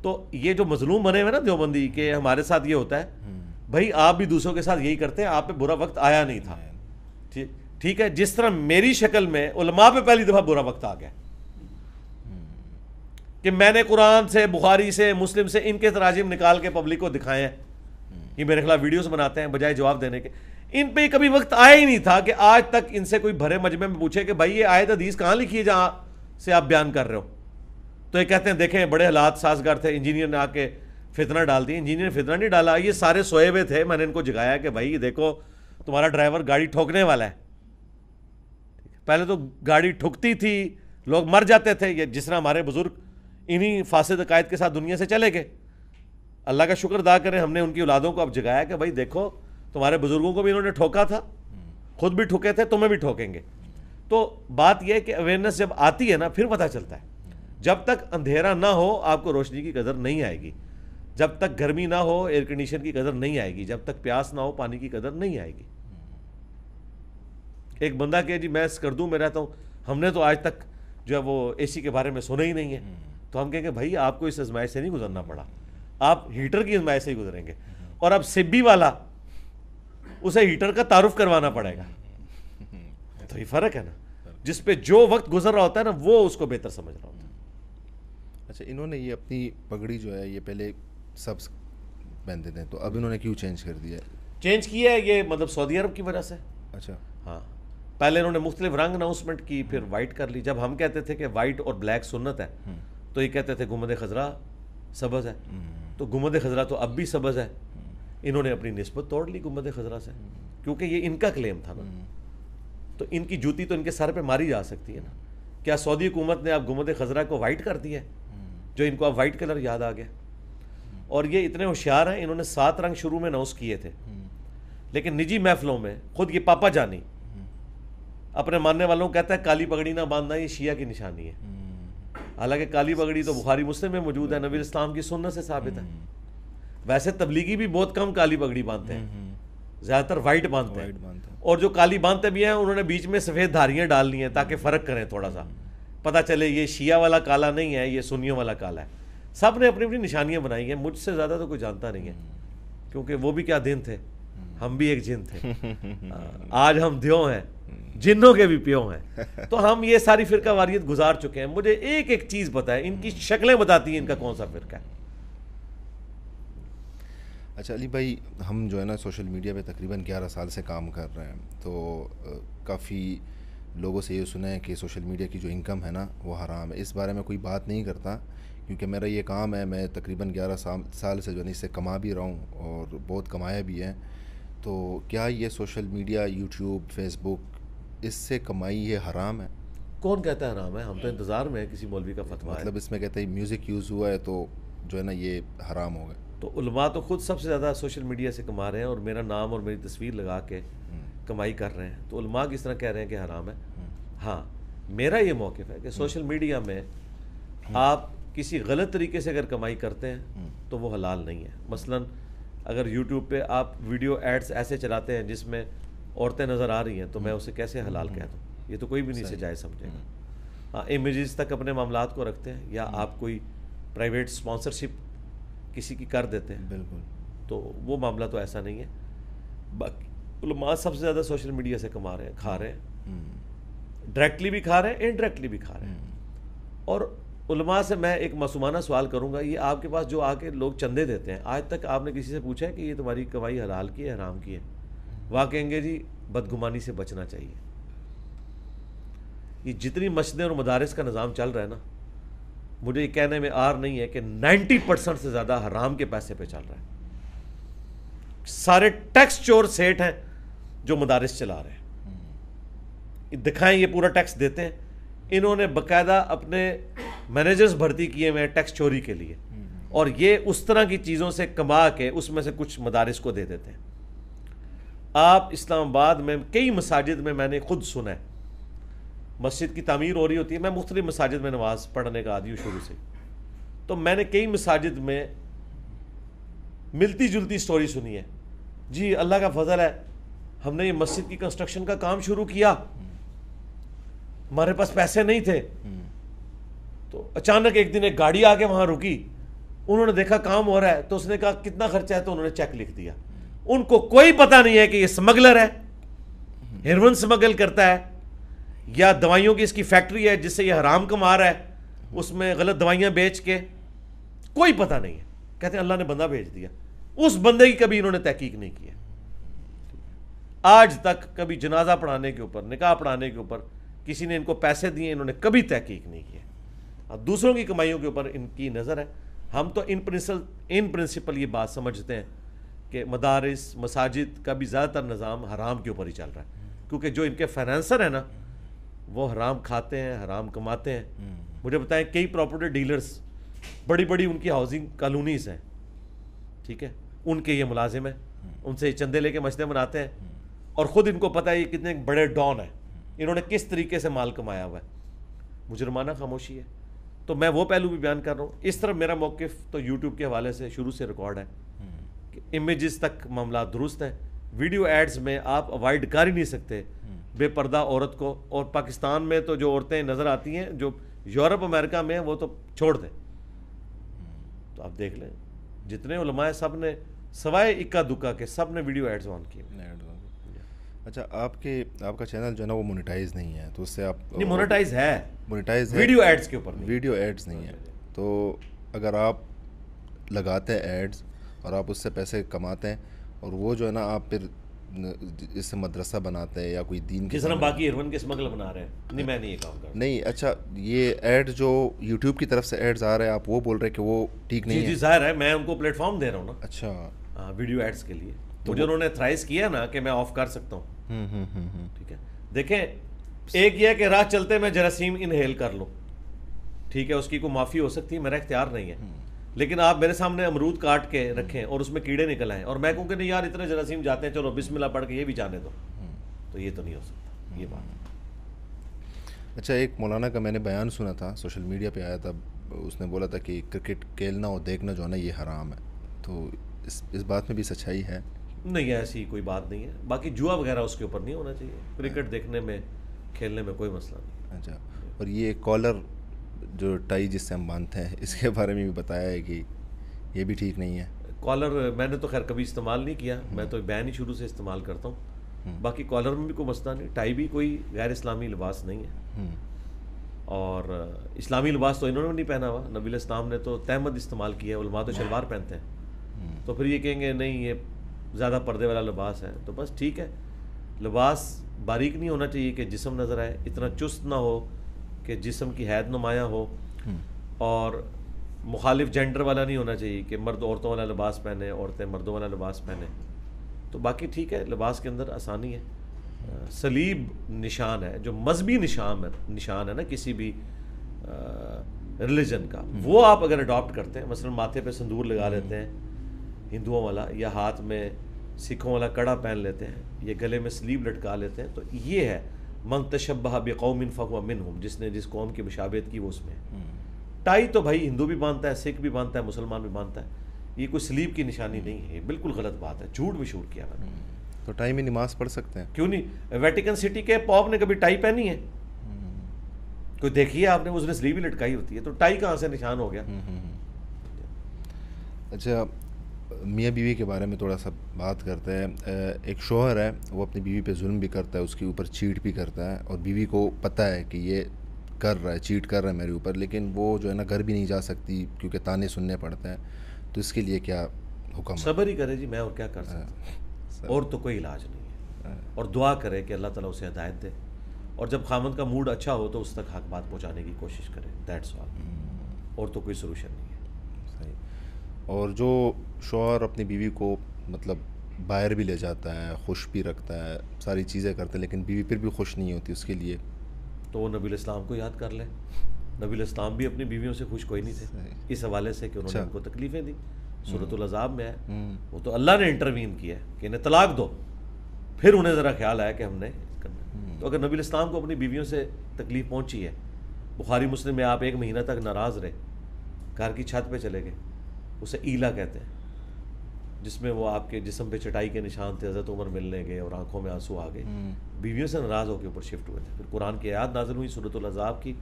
[SPEAKER 1] تو یہ جو مظلوم بنے ہوئے نا دیوبندی کہ ہمارے ساتھ یہ ہوتا ہے, بھائی آپ بھی دوسروں کے ساتھ یہی کرتے ہیں, آپ پہ برا وقت آیا نہیں تھا. ٹھیک ہے, جس طرح میری شکل میں علماء پہ پہلی دفعہ برا وقت آ گیا کہ میں نے قرآن سے, بخاری سے, مسلم سے ان کے تراجم نکال کے پبلک کو دکھائے ہیں. یہ میرے خلاف ویڈیوز بناتے ہیں بجائے جواب دینے کے. ان پہ کبھی وقت آیا ہی نہیں تھا کہ آج تک ان سے کوئی بھرے مجمع میں پوچھے کہ بھائی یہ آیت حدیث کہاں لکھی ہے جہاں سے آپ بیان کر رہے ہو. تو یہ کہتے ہیں دیکھیں بڑے حالات سازگار تھے, انجینئر نے آ کے فتنہ ڈال دی. انجینئر نے فتنہ نہیں ڈالا, یہ سارے سوئے ہوئے تھے, میں نے ان کو جگایا کہ بھائی دیکھو تمہارا ڈرائیور گاڑی ٹھوکنے والا ہے. پہلے تو گاڑی ٹھکتی تھی, لوگ مر جاتے تھے. یہ جس طرح ہمارے بزرگ انہی فاسد عقائد کے ساتھ دنیا سے چلے گئے. اللہ کا شکر ادا کریں, ہم نے ان کی اولادوں کو اب جگایا کہ بھائی دیکھو تمہارے بزرگوں کو بھی انہوں نے ٹھوکا تھا, خود بھی ٹھوکے تھے, تمہیں بھی ٹھوکیں گے. تو بات یہ ہے کہ اویئرنیس جب آتی ہے نا پھر پتہ چلتا ہے. جب تک اندھیرا نہ ہو آپ کو روشنی کی قدر نہیں آئے گی, جب تک گرمی نہ ہو ایئر کنڈیشن کی قدر نہیں آئے گی, جب تک پیاس نہ ہو پانی کی قدر نہیں آئے گی. ایک بندہ کہ جی میں اسکردو میں رہتا ہوں, ہم نے تو آج تک جو ہے وہ اے سی کے بارے میں سنا ہی نہیں ہے. تو ہم کہیں کہ بھائی آپ کو اس آزمائش سے نہیں گزرنا پڑا, آپ ہیٹر کی آزمائش سے ہی گزریں گے. اور اب سبی والا اسے ہیٹر کا تعارف کروانا پڑے گا. تو یہ فرق ہے نا, جس پہ جو وقت گزر رہا ہوتا ہے نا وہ اس کو بہتر سمجھ رہا ہوتا ہے.
[SPEAKER 2] اچھا, انہوں نے یہ اپنی پگڑی جو ہے یہ پہلے سبز پہنتے تھے, تو اب انہوں نے کیوں چینج کر دیا ہے؟
[SPEAKER 1] چینج کیا ہے یہ مطلب سعودی عرب کی وجہ سے.
[SPEAKER 2] اچھا
[SPEAKER 1] ہاں, پہلے انہوں نے مختلف رنگ اناؤنسمنٹ کی, پھر وائٹ کر لی. جب ہم کہتے تھے کہ وائٹ اور بلیک سنت ہے تو یہ کہتے تھے گنبد خضرا سبز ہے. تو گنبد خضرا تو اب بھی سبز ہے. انہوں نے اپنی نسبت توڑ لی گنبد خضرا سے, کیونکہ یہ ان کا کلیم تھا نا. تو ان کی جوتی تو ان کے سر پہ ماری جا سکتی ہے نا. کیا سعودی حکومت نے اب گنبد خضرا کو وائٹ کر دیا ہے, جو ان کو اب وائٹ کلر یاد آ گیا؟ اور یہ اتنے ہوشیار ہیں, انہوں نے 7 رنگ شروع میں اناؤنس کیے تھے, لیکن نجی محفلوں میں خود یہ پاپا جانی اپنے ماننے والوں کو کہتا ہے کالی پگڑی نہ باندھنا یہ شیعہ کی نشانی ہے. حالانکہ کالی پگڑی تو بخاری مسلم میں موجود ہے, نبی اسلام کی سنت سے ثابت ہے. ویسے تبلیغی بھی بہت کم کالی پگڑی باندھتے ہیں, زیادہ تر وائٹ باندھتے ہیں. اور جو کالی باندھتے بھی ہیں انہوں نے بیچ میں سفید دھاریاں ڈالنی ہیں تاکہ فرق کریں, تھوڑا سا پتہ چلے یہ شیعہ والا کالا نہیں ہے, یہ سنیوں والا کالا ہے. سب نے اپنی اپنی نشانیاں بنائی ہیں, مجھ سے زیادہ تو کوئی جانتا نہیں ہے, کیونکہ وہ بھی کیا دن تھے, ہم بھی ایک جن تھے. آج ہم دیو ہیں, جنوں کے بھی پیو ہیں. تو ہم یہ ساری فرقہ واریت گزار چکے ہیں. مجھے ایک ایک چیز پتہ ہے, ان کی شکلیں بتاتی ہیں ان کا کون سا فرقہ ہے.
[SPEAKER 2] اچھا علی بھائی، ہم جو ہے نا سوشل میڈیا پہ تقریباً 11 سال سے کام کر رہے ہیں، تو کافی لوگوں سے یہ سنا ہے کہ سوشل میڈیا کی جو انکم ہے نا وہ حرام ہے. اس بارے میں کوئی بات نہیں کرتا کیونکہ میرا یہ کام ہے. میں تقریباً 11 سال سے جو ہے اس سے کما بھی رہا ہوں اور بہت کمایا بھی ہے. تو کیا یہ سوشل میڈیا، یوٹیوب، فیس بک، اس سے کمائی یہ حرام ہے؟
[SPEAKER 1] کون کہتا ہے حرام ہے؟ ہم تو انتظار میں ہے کسی مولوی کا فتویٰ ہے.
[SPEAKER 2] مطلب اس میں کہتے ہیں میوزک یوز ہوا ہے تو جو ہے نا یہ حرام ہو گیا.
[SPEAKER 1] تو علماء تو خود سب سے زیادہ سوشل میڈیا سے کما رہے ہیں اور میرا نام اور میری تصویر لگا کے کمائی کر رہے ہیں. تو علماء کس طرح کہہ رہے ہیں کہ حرام ہے؟ ہاں، میرا یہ موقف ہے کہ سوشل میڈیا میں آپ کسی غلط طریقے سے اگر کمائی کرتے ہیں تو وہ حلال نہیں ہے. مثلاً اگر یوٹیوب پہ آپ ویڈیو ایڈز ایسے چلاتے ہیں جس میں عورتیں نظر آ رہی ہیں تو میں اسے کیسے حلال کہہ دوں؟ یہ تو کوئی بھی نہیں سے جائز سمجھے گا. ہاں، امیجز تک اپنے معاملات کو رکھتے ہیں یا آپ کوئی پرائیویٹ اسپانسرشپ کسی کی کر دیتے ہیں،
[SPEAKER 2] بالکل،
[SPEAKER 1] تو وہ معاملہ تو ایسا نہیں ہے. باقی علماء سب سے زیادہ سوشل میڈیا سے کما رہے ہیں، کھا رہے ہیں، ڈائریکٹلی بھی کھا رہے ہیں، انڈائریکٹلی بھی کھا رہے ہیں. اور علماء سے میں ایک معصومانہ سوال کروں گا، یہ آپ کے پاس جو آ کے لوگ چندے دیتے ہیں، آج تک آپ نے کسی سے پوچھا ہے کہ یہ تمہاری کمائی حلال کی ہے حرام کی ہے؟ وہ کہیں گے جی بدگمانی سے بچنا چاہیے. یہ جتنی مسجدیں اور مدارس کا نظام چل رہا ہے نا، مجھے یہ کہنے میں آر نہیں ہے کہ 90% سے زیادہ حرام کے پیسے پہ چل رہا ہے. سارے ٹیکس چور سیٹ ہیں جو مدارس چلا رہے ہیں. دکھائیں یہ پورا ٹیکس دیتے ہیں. انہوں نے باقاعدہ اپنے مینیجرز بھرتی کیے ہوئے ہیں ٹیکس چوری کے لیے، اور یہ اس طرح کی چیزوں سے کما کے اس میں سے کچھ مدارس کو دے دیتے ہیں. آپ اسلام آباد میں کئی مساجد میں نے خود سنا ہے، مسجد کی تعمیر ہو رہی ہوتی ہے. میں مختلف مساجد میں نماز پڑھنے کا عادی ہوں شروع سے، تو میں نے کئی مساجد میں ملتی جلتی سٹوری سنی ہے. جی اللہ کا فضل ہے، ہم نے یہ مسجد کی کنسٹرکشن کا کام شروع کیا، ہمارے پاس پیسے نہیں تھے، تو اچانک ایک دن ایک گاڑی آ کے وہاں رکی، انہوں نے دیکھا کام ہو رہا ہے تو اس نے کہا کتنا خرچہ ہے، تو انہوں نے چیک لکھ دیا. ان کو کوئی پتہ نہیں ہے کہ یہ سمگلر ہے، ہیروئن سمگل کرتا ہے، یا دوائیوں کی اس کی فیکٹری ہے جس سے یہ حرام کما رہا ہے، اس میں غلط دوائیاں بیچ کے. کوئی پتہ نہیں ہے. کہتے ہیں اللہ نے بندہ بھیج دیا. اس بندے کی کبھی انہوں نے تحقیق نہیں کی ہے. آج تک کبھی جنازہ پڑھانے کے اوپر، نکاح پڑھانے کے اوپر کسی نے ان کو پیسے دیے، انہوں نے کبھی تحقیق نہیں کی ہے. دوسروں کی کمائیوں کے اوپر ان کی نظر ہے. ہم تو ان پرنسپل یہ بات سمجھتے ہیں کہ مدارس مساجد کا بھی زیادہ تر نظام حرام کے اوپر ہی چل رہا ہے، کیونکہ جو ان کے فائنانسر ہیں نا وہ حرام کھاتے ہیں، حرام کماتے ہیں. مجھے بتائیں کئی پراپرٹی ڈیلرز، بڑی بڑی ان کی ہاؤسنگ کالونیز ہیں، ٹھیک ہے، ان کے یہ ملازم ہیں، ان سے چندے لے کے مسجدیں بناتے ہیں، اور خود ان کو پتہ ہے یہ کتنے بڑے ڈان ہیں، انہوں نے کس طریقے سے مال کمایا ہوا ہے. مجرمانہ خاموشی ہے. تو میں وہ پہلو بھی بیان کر رہا ہوں. اس طرح میرا موقف تو یوٹیوب کے حوالے سے شروع سے ریکارڈ ہے کہ امیجز تک معاملات درست ہیں. ویڈیو ایڈز میں آپ اوائڈ کر ہی نہیں سکتے بے پردہ عورت کو. اور پاکستان میں تو جو عورتیں نظر آتی ہیں جو یورپ امریکہ میں ہیں وہ تو چھوڑ دیں. تو آپ دیکھ لیں جتنے علماء ہیں سب نے سوائے اکا دکا کے سب نے ویڈیو ایڈز آن کیے.
[SPEAKER 2] اچھا، آپ کا چینل جو ہے نا وہ مونیٹائز نہیں ہے، تو اس سے آپ
[SPEAKER 1] نہیں، مونیٹائز ہے،
[SPEAKER 2] مونیٹائز ہے،
[SPEAKER 1] ویڈیو ایڈز کے اوپر نہیں،
[SPEAKER 2] ویڈیو ایڈز نہیں ہے. تو اگر آپ لگاتے ہیں ایڈز اور آپ اس سے پیسے کماتے ہیں، اور وہ جو ہے نا آپ پھر اس سے مدرسہ بناتے ہیں یا کوئی دین
[SPEAKER 1] جس طرح باقی ہیروئن کے اسمگل بنا رہے ہیں. نہیں، میں نہیں یہ کام کرتا. نہیں،
[SPEAKER 2] اچھا، یہ ایڈ جو یوٹیوب کی طرف سے ایڈز آ رہے ہیں، آپ وہ بول رہے ہیں کہ وہ ٹھیک نہیں ہے؟
[SPEAKER 1] جی ظاہر ہے، میں ان کو پلیٹ فارم دے رہا ہوں نا.
[SPEAKER 2] اچھا،
[SPEAKER 1] ہاں، ویڈیو ایڈز کے لیے مجھے انہوں نے تھرائز کیا نا کہ میں آف کر سکتا ہوں. ٹھیک ہے، دیکھیں ایک یہ ہے کہ راہ چلتے میں جراثیم انہیل کر لوں، ٹھیک ہے، اس کی کوئی معافی ہو سکتی ہے، میرا اختیار نہیں ہے. لیکن آپ میرے سامنے امرود کاٹ کے رکھیں اور اس میں کیڑے نکل آئیں اور میں کہوں کہ نہیں یار اتنے جراثیم جاتے ہیں، چلو بسم اللہ پڑھ کے یہ بھی جانے دو، تو یہ تو نہیں ہو سکتا یہ بات.
[SPEAKER 2] اچھا، ایک مولانا کا میں نے بیان سنا تھا، سوشل میڈیا پہ آیا تھا، اس نے بولا تھا کہ کرکٹ کھیلنا اور دیکھنا جو ہے نا یہ حرام ہے. تو اس بات میں بھی سچائی ہے؟
[SPEAKER 1] نہیں، ایسی کوئی بات نہیں ہے. باقی جوا وغیرہ اس کے اوپر نہیں ہونا چاہیے. کرکٹ دیکھنے میں کھیلنے میں کوئی مسئلہ نہیں.
[SPEAKER 2] اچھا، اور یہ کالر جو ٹائی جس سے ہم باندھتے ہیں، اس کے بارے میں بھی بتایا ہے کہ یہ بھی ٹھیک نہیں ہے.
[SPEAKER 1] کالر میں نے تو خیر کبھی استعمال نہیں کیا، میں تو بین ہی شروع سے استعمال کرتا ہوں. باقی کالر میں بھی کوئی مسئلہ نہیں. ٹائی بھی کوئی غیر اسلامی لباس نہیں ہے، اور اسلامی لباس تو انہوں نے نہیں پہنا ہوا. نبی علیہ السلام نے تو تہمد استعمال کیا ہے. علماء تو شلوار پہنتے ہیں. تو پھر یہ کہیں گے نہیں یہ زیادہ پردے والا لباس ہے. تو بس ٹھیک ہے, لباس باریک نہیں ہونا چاہیے کہ جسم نظر آئے, اتنا چست نہ ہو کہ جسم کی حید نمایاں ہو, اور مخالف جینڈر والا نہیں ہونا چاہیے کہ مرد عورتوں والا لباس پہنے, عورتیں مردوں والا لباس پہنے. تو باقی ٹھیک ہے, لباس کے اندر آسانی ہے. صلیب نشان ہے, جو مذہبی نشان ہے نا کسی بھی ریلیجن کا, وہ آپ اگر اڈاپٹ کرتے ہیں, مثلا ماتھے پہ سندور لگا لیتے ہیں ہندوؤں والا, یا ہاتھ میں سکھوں والا کڑا پہن لیتے ہیں, یا گلے میں سلیب لٹکا لیتے ہیں, تو یہ ہے من تشبہ بقوم فہو منہم, جس نے جس قوم کی مشابہت کی وہ اس میں. ٹائی تو بھائی ہندو بھی باندھتا ہے, سکھ بھی باندھتا ہے, مسلمان بھی باندھتا ہے, یہ کوئی سلیب کی نشانی نہیں ہے, یہ بالکل غلط بات ہے, جھوٹ مشہور کیا میں نے.
[SPEAKER 2] تو ٹائی میں نماز پڑھ سکتے ہیں؟
[SPEAKER 1] کیوں نہیں؟ ویٹیکن سٹی کے پوپ نے کبھی ٹائی پہنی ہے؟ کوئی دیکھیے آپ نے, اس نے سلیب ہی لٹکائی ہوتی ہے, تو ٹائی کہاں سے نشان ہو گیا؟
[SPEAKER 2] اچھا, میاں بیوی کے بارے میں تھوڑا سا بات کرتے ہیں. ایک شوہر ہے, وہ اپنی بیوی پہ ظلم بھی کرتا ہے, اس کے اوپر چیٹ بھی کرتا ہے, اور بیوی کو پتہ ہے کہ یہ کر رہا ہے, چیٹ کر رہا ہے میرے اوپر, لیکن وہ جو ہے نا گھر بھی نہیں جا سکتی کیونکہ تانے سننے پڑتے ہیں. تو اس کے لیے کیا حکم ہے؟
[SPEAKER 1] صبر ہی کرے جی, میں اور کیا کر سکتا ہوں, اور تو کوئی علاج نہیں ہے. اور دعا کرے کہ اللہ تعالیٰ اسے ہدایت دے, اور جب خامند کا موڈ اچھا ہو تو اس تک حق بات پہنچانے کی کوشش کرے, دیٹس آل, اور تو کوئی سلوشن نہیں ہے.
[SPEAKER 2] صحیح. اور جو شوہر اپنی بیوی کو مطلب باہر بھی لے جاتا ہے, خوش بھی رکھتا ہے, ساری چیزیں کرتا ہے, لیکن بیوی پھر بھی خوش نہیں ہوتی, اس کے لیے
[SPEAKER 1] تو وہ نبی الاسلام کو یاد کر لے. نبی الاسلام بھی اپنی بیویوں سے خوش کوئی نہیں تھے, اس حوالے سے کہ انہوں نے ان کو تکلیفیں دی. سورۃ العذاب میں ہے, وہ تو اللہ نے انٹروین کیا ہے کہ انہیں طلاق دو, پھر انہیں ذرا خیال آیا کہ ہم نے کرنا. تو اگر نبی الاسلام کو اپنی بیویوں سے تکلیف پہنچی ہے, بخاری مسلم میں آپ 1 مہینہ تک ناراض رہے, گھر کی چھت پہ چلے گئے, اسے ایلا کہتے ہیں, جس میں وہ آپ کے جسم پہ چٹائی کے نشان تھے, حضرت عمر ملنے گئے اور آنکھوں میں آنسو آ گئے, بیویوں سے ناراض ہو کے اوپر شفٹ ہوئے تھے. پھر قرآن کی آیات نازل ہوئی سورۃ العذاب کی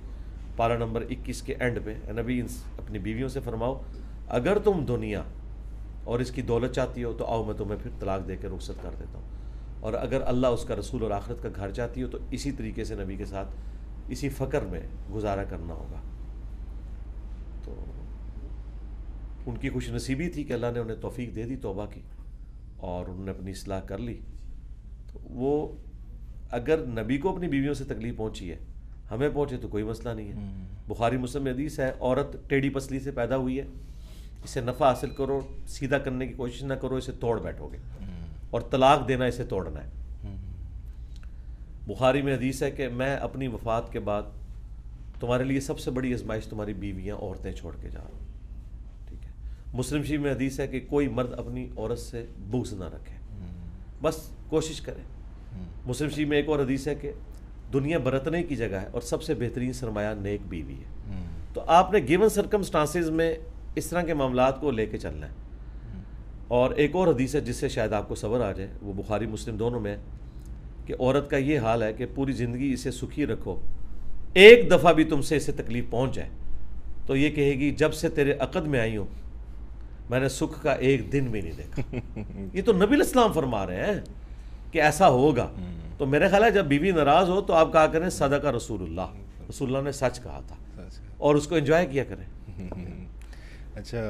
[SPEAKER 1] پارہ نمبر 21 کے اینڈ پہ, نبی اپنی بیویوں سے فرماؤ اگر تم دنیا اور اس کی دولت چاہتی ہو تو آؤ میں تمہیں پھر طلاق دے کے رخصت کر دیتا ہوں, اور اگر اللہ اس کا رسول اور آخرت کا گھر چاہتی ہو تو اسی طریقے سے نبی کے ساتھ اسی فقر میں گزارا کرنا ہوگا. تو ان کی خوش نصیبی تھی کہ اللہ نے انہیں توفیق دے دی توبہ کی, اور انہوں نے اپنی اصلاح کر لی. تو وہ اگر نبی کو اپنی بیویوں سے تکلیف پہنچی ہے, ہمیں پہنچے تو کوئی مسئلہ نہیں ہے. بخاری مسلم میں حدیث ہے, عورت ٹیڑھی پسلی سے پیدا ہوئی ہے, اسے نفع حاصل کرو, سیدھا کرنے کی کوشش نہ کرو, اسے توڑ بیٹھو گے, اور طلاق دینا اسے توڑنا ہے. بخاری میں حدیث ہے کہ میں اپنی وفات کے بعد تمہارے لیے سب سے بڑی آزمائش تمہاری بیویاں عورتیں چھوڑ کے جا رہا ہوں. ٹھیک ہے. مسلم شریف میں حدیث ہے کہ کوئی مرد اپنی عورت سے بغض نہ رکھے, بس کوشش کرے. مسلم شریف میں ایک اور حدیث ہے کہ دنیا برتنے کی جگہ ہے اور سب سے بہترین سرمایہ نیک بیوی ہے. تو آپ نے گیون سرکمسٹانسز میں اس طرح کے معاملات کو لے کے چلنا ہے. اور ایک اور حدیث ہے جس سے شاید آپ کو صبر آ جائے, وہ بخاری مسلم دونوں میں, کہ عورت کا یہ حال ہے کہ پوری زندگی اسے سکھی رکھو, ایک دفعہ بھی تم سے اسے تکلیف پہنچ جائے تو یہ کہے گی جب سے تیرے عقد میں آئی ہوں میں نے سکھ کا ایک دن بھی نہیں دیکھا. یہ تو نبی الاسلام فرما رہے ہیں کہ ایسا ہوگا. تو میرے خیال ہے جب بیوی ناراض ہو تو آپ کہا کریں صدق رسول اللہ, رسول اللہ نے سچ کہا تھا, اور اس کو انجوائے کیا کریں.
[SPEAKER 2] اچھا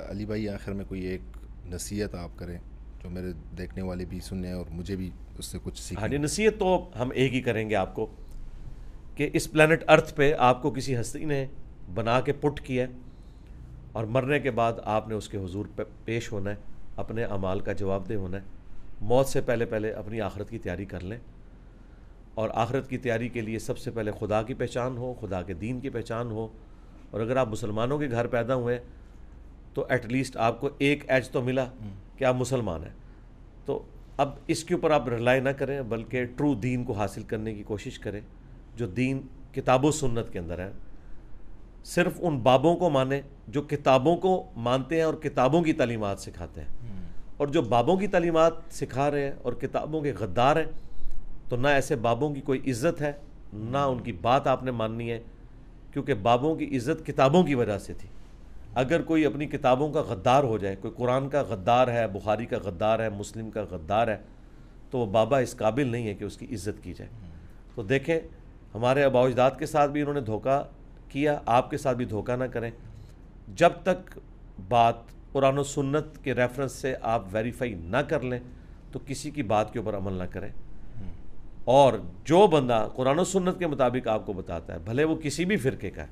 [SPEAKER 2] علی بھائی, آخر میں کوئی ایک نصیحت آپ کریں جو میرے دیکھنے والے بھی سنیں اور مجھے بھی اس سے کچھ سیکھیں.
[SPEAKER 1] ہاں جی, نصیحت تو ہم ایک ہی کریں گے آپ کو, کہ اس پلانٹ ارتھ پہ آپ کو کسی ہستی نے بنا کے پٹ کیا ہے, اور مرنے کے بعد آپ نے اس کے حضور پہ پیش ہونا ہے, اپنے اعمال کا جواب دہ ہونا ہے. موت سے پہلے پہلے اپنی آخرت کی تیاری کر لیں, اور آخرت کی تیاری کے لیے سب سے پہلے خدا کی پہچان ہو, خدا کے دین کی پہچان ہو. اور اگر آپ مسلمانوں کے گھر پیدا ہوئے تو ایٹ لیسٹ آپ کو ایک ایج تو ملا کہ آپ مسلمان ہیں. تو اب اس کے اوپر آپ ریلائی نہ کریں, بلکہ ٹرو دین کو حاصل کرنے کی کوشش کریں, جو دین کتاب و سنت کے اندر ہے. صرف ان بابوں کو مانیں جو کتابوں کو مانتے ہیں اور کتابوں کی تعلیمات سکھاتے ہیں, اور جو بابوں کی تعلیمات سکھا رہے ہیں اور کتابوں کے غدار ہیں, تو نہ ایسے بابوں کی کوئی عزت ہے, نہ ان کی بات آپ نے ماننی ہے, کیونکہ بابوں کی عزت کتابوں کی وجہ سے تھی. اگر کوئی اپنی کتابوں کا غدار ہو جائے, کوئی قرآن کا غدار ہے, بخاری کا غدار ہے, مسلم کا غدار ہے, تو وہ بابا اس قابل نہیں ہے کہ اس کی عزت کی جائے. تو دیکھیں ہمارے آباء و اجداد کے ساتھ بھی انہوں نے دھوکہ کیا, آپ کے ساتھ بھی دھوکہ نہ کریں. جب تک بات قرآن و سنت کے ریفرنس سے آپ ویریفائی نہ کر لیں تو کسی کی بات کے اوپر عمل نہ کریں. اور جو بندہ قرآن و سنت کے مطابق آپ کو بتاتا ہے بھلے وہ کسی بھی فرقے کا ہے,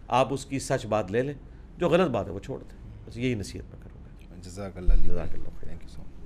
[SPEAKER 1] آپ اس کی سچ بات لے لیں, جو غلط بات ہے وہ چھوڑ دیں. بس یہی نصیحت میں کروں گا.
[SPEAKER 2] جزاک اللہ.
[SPEAKER 1] جزاک اللہ خیر.
[SPEAKER 2] Thank you so much.